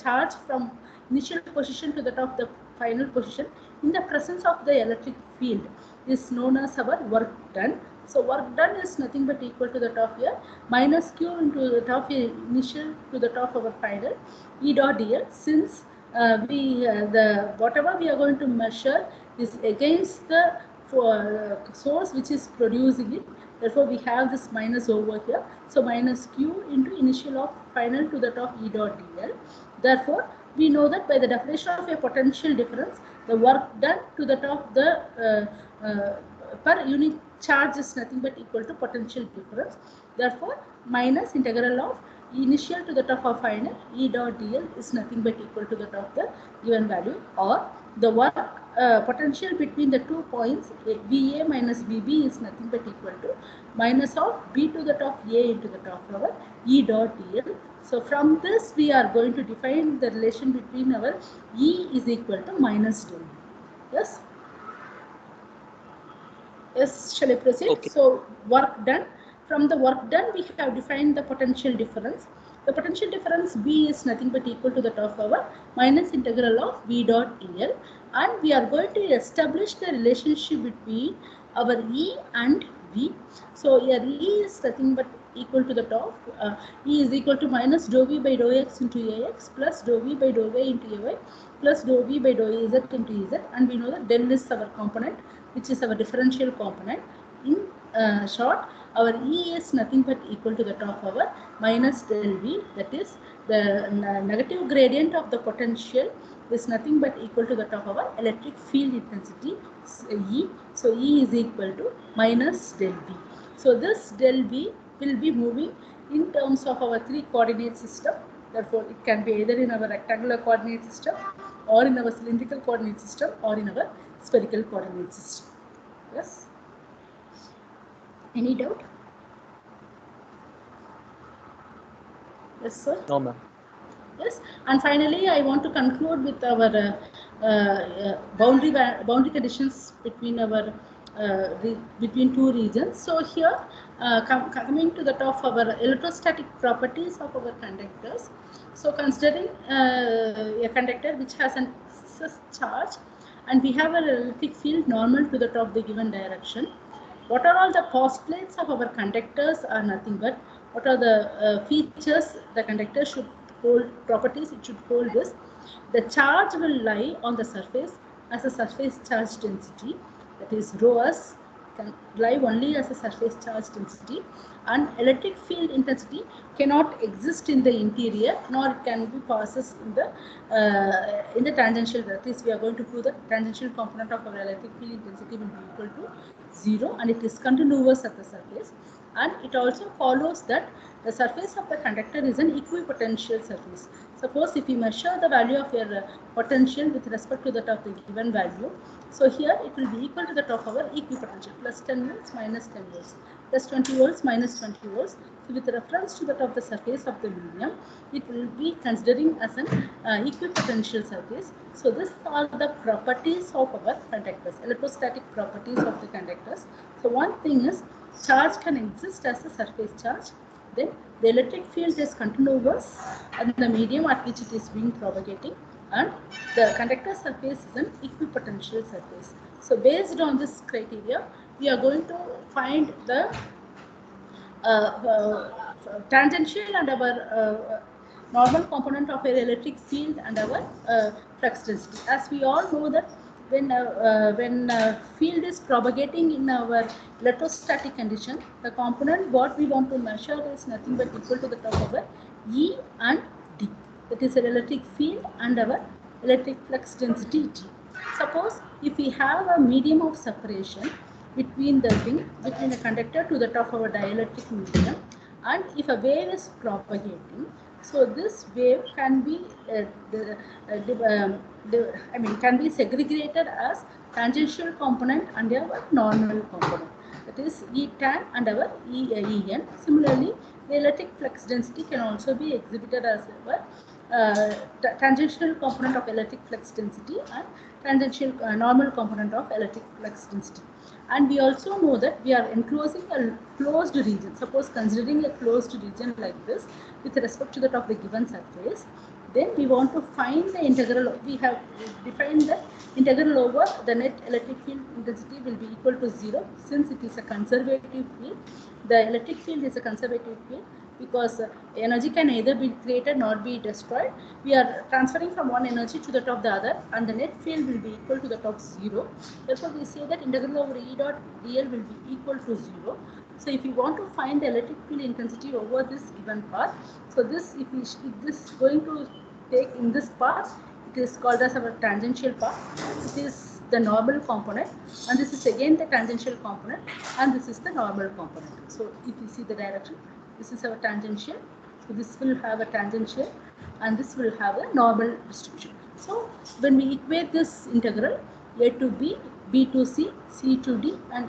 charge from initial position to the top of the final position in the presence of the electric field is known as our work done. So work done is nothing but equal to the top here minus q into the top here initial to the top of our final E dot dl, since whatever we are going to measure is against the source which is producing it. Therefore, we have this minus over here. So minus Q into initial of final to that of E dot dl. Therefore, we know that by the definition of a potential difference, the work done to that of the per unit charge is nothing but equal to potential difference. Therefore, minus integral of initial to the top of final E dot dl is nothing but equal to the top of the given value, or the work potential between the 2 points VA minus VB is nothing but equal to minus of B to the top A into the top of our E dot dl. So from this we are going to define the relation between our E is equal to minus del. Yes. Yes, shall I proceed? Okay. So work done. From the work done, we have defined the potential difference. The potential difference B is nothing but equal to the top of our minus integral of V dot dl, and we are going to establish the relationship between our E and V. So here E is nothing but equal to the top. E is equal to minus dou V by dou X into AX plus dou V by dou Y into AY plus dou V by dou Ez into Ez, and we know that del is our component, which is our differential component. In short, our E is nothing but equal to the top of our minus del V, that is the negative gradient of the potential is nothing but equal to the top of our electric field intensity E. So E is equal to minus del V. So this del V will be moving in terms of our 3 coordinate system. Therefore, it can be either in our rectangular coordinate system, or in our cylindrical coordinate system, or in our spherical coordinate system. Yes. Any doubt? Yes, sir. No, ma'am. Yes. And finally, I want to conclude with our boundary conditions between our between two regions. So here, coming to the top of our electrostatic properties of our conductors. So considering a conductor which has an excess charge, and we have an electric field normal to the top of the given direction. What are all the postulates of our conductors are nothing but what are the features the conductor should hold, properties it should hold this. The charge will lie on the surface as a surface charge density, that is rho s can lie only as a surface charge density, and electric field intensity cannot exist in the interior, nor it can be passes in the tangential. That is, we are going to prove that tangential component of our electric field intensity will be equal to 0, and it is continuous at the surface. And it also follows that the surface of the conductor is an equipotential surface. Suppose if we measure the value of your potential with respect to that of the given value, so here it will be equal to the top of our equipotential, plus 10 volts minus 10 volts, plus 20 volts minus 20 volts. So with reference to that of the surface of the medium, it will be considering as an equipotential surface. So these are the properties of our conductors, electrostatic properties of the conductors. So one thing is, charge can exist as a surface charge. Then the electric field is continuous and the medium at which it is being propagating, and the conductor surface is an equipotential surface. So based on this criteria, we are going to find the tangential and our normal component of an electric field and our flux density. As we all know that when field is propagating in our electrostatic condition, the component what we want to measure is nothing but equal to the top of our E and D. That is an electric field and our electric flux density G. Suppose if we have a medium of separation between a conductor to the top of a dielectric medium, and if a wave is propagating, so this wave can be can be segregated as tangential component and our normal component, that is E tan and our En. Similarly, the electric flux density can also be exhibited as our tangential component of electric flux density and tangential normal component of electric flux density. And we also know that we are enclosing a closed region. Suppose considering a closed region like this with respect to that of the given surface, then we want to find the integral. We have defined that integral over the net electric field intensity will be equal to 0, since it is a conservative field. The electric field is a conservative field. because energy can either be created nor be destroyed. We are transferring from one energy to that of the other, and the net field will be equal to that of 0. Therefore, we say that integral over E dot dl will be equal to 0. So, if we want to find the electric field intensity over this given path, so this if this is going to take in this path, it is called as our tangential path. It is the normal component, and this is again the tangential component, and this is the normal component. So, if you see the direction, this is our tangential. So, this will have a tangential, and this will have a normal distribution. So, when we equate this integral a to b, b to c, c to d, and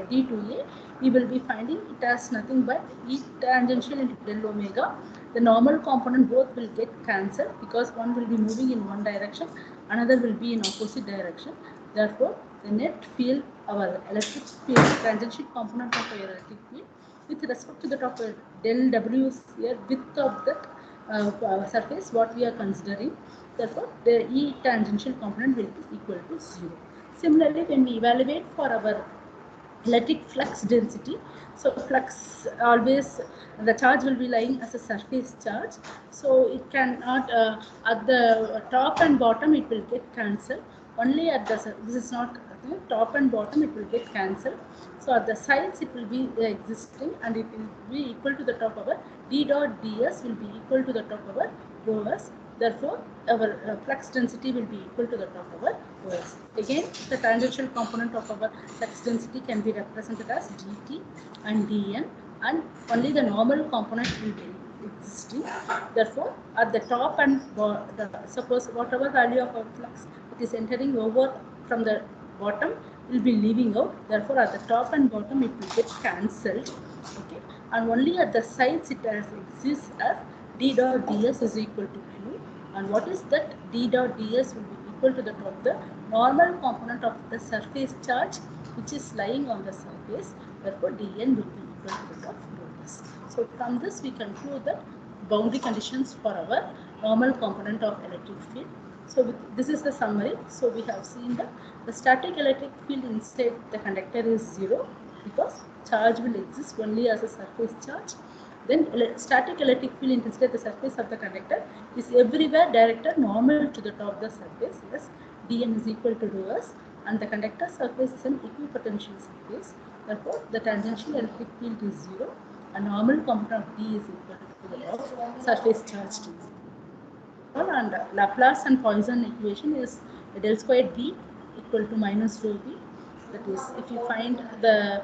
d to a, we will be finding it as nothing but E tangential into del omega. The normal component both will get cancelled because one will be moving in one direction, another will be in opposite direction. Therefore, the net field, our electric field, tangential component of our electric field, with respect to the top del W here, width of that surface, what we are considering. Therefore, the E tangential component will be equal to 0. Similarly, when we evaluate for our electric flux density, so flux always, the charge will be lying as a surface charge, so it cannot at the top and bottom it will get cancelled. Only at the, this is not top and bottom, it will get cancelled. So at the sides it will be existing, and it will be equal to the top of our d dot ds will be equal to the top of our rho s. Therefore, our flux density will be equal to the top of our OS. Again, the tangential component of our flux density can be represented as dt and dn, and only the normal component will be existing. Therefore, at the top and suppose whatever value of our flux it is entering over from the bottom will be leaving out. Therefore, at the top and bottom it will get cancelled. Okay, and only at the sides it exists as d dot ds is equal to q. And what is that? D dot ds will be equal to the top of the normal component of the surface charge which is lying on the surface. Therefore, dn will be equal to the top of this. So, from this we conclude that boundary conditions for our normal component of electric field. So, this is the summary. So, we have seen that the static electric field inside the conductor is 0 because charge will exist only as a surface charge. Then static electric field intensity at the surface of the conductor is everywhere directed normal to the top of the surface. Yes, dn is equal to rho s, and the conductor surface is an equipotential surface. Therefore, the tangential electric field is 0, and normal component of d is equal to the top surface charge t. And Laplace and Poisson equation is del squared b equal to minus rho b. That is, if you find the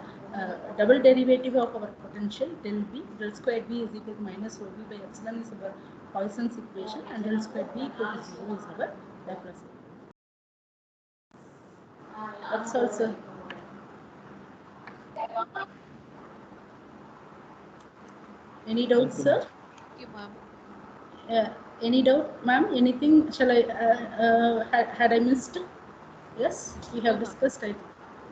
double derivative of our potential del b, del squared b is equal to minus rho b by epsilon is our Poisson's equation, and del squared b equal to 0 is our Laplace equation. That's also. Any doubts, sir? Thank you, ma'am. Any doubt, ma'am? Anything? Shall I? Had I missed? Yes, we have discussed. I think.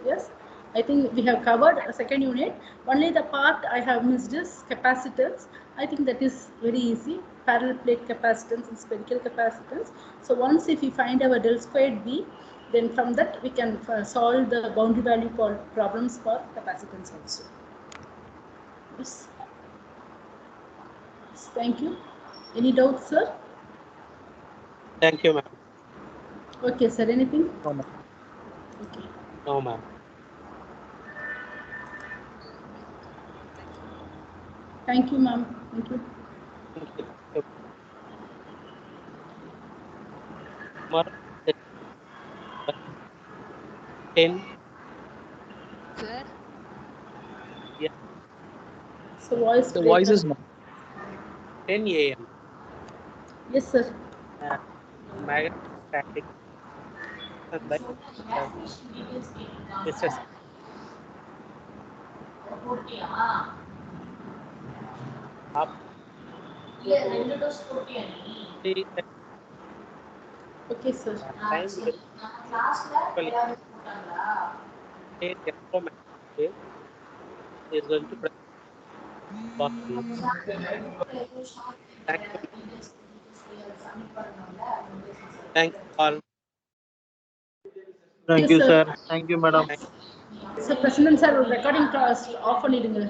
Yes, I think we have covered a second unit. Only the part I have missed is capacitance. I think that is very easy. Parallel plate capacitance and spherical capacitance. So once if we find our del squared b, then from that we can solve the boundary value problems for capacitance also. Yes. Thank you. Any doubts, sir? Thank you, ma'am. Okay, sir. Anything? No, ma'am. Okay. No, ma'am. Thank you, ma'am. Thank you. Thank you. Tomorrow, 10. Sir, Yeah, So voice The break. voice is not. 10 a.m. Yes, sir. Magnetic static by Mr. Up. Okay, sir. Time will electromagnetic is going to press possible. Thank you. Thank you all. Thank you, sir. Thank you, madam. Thank So, President sir, recording class off பண்ணிடுங்க.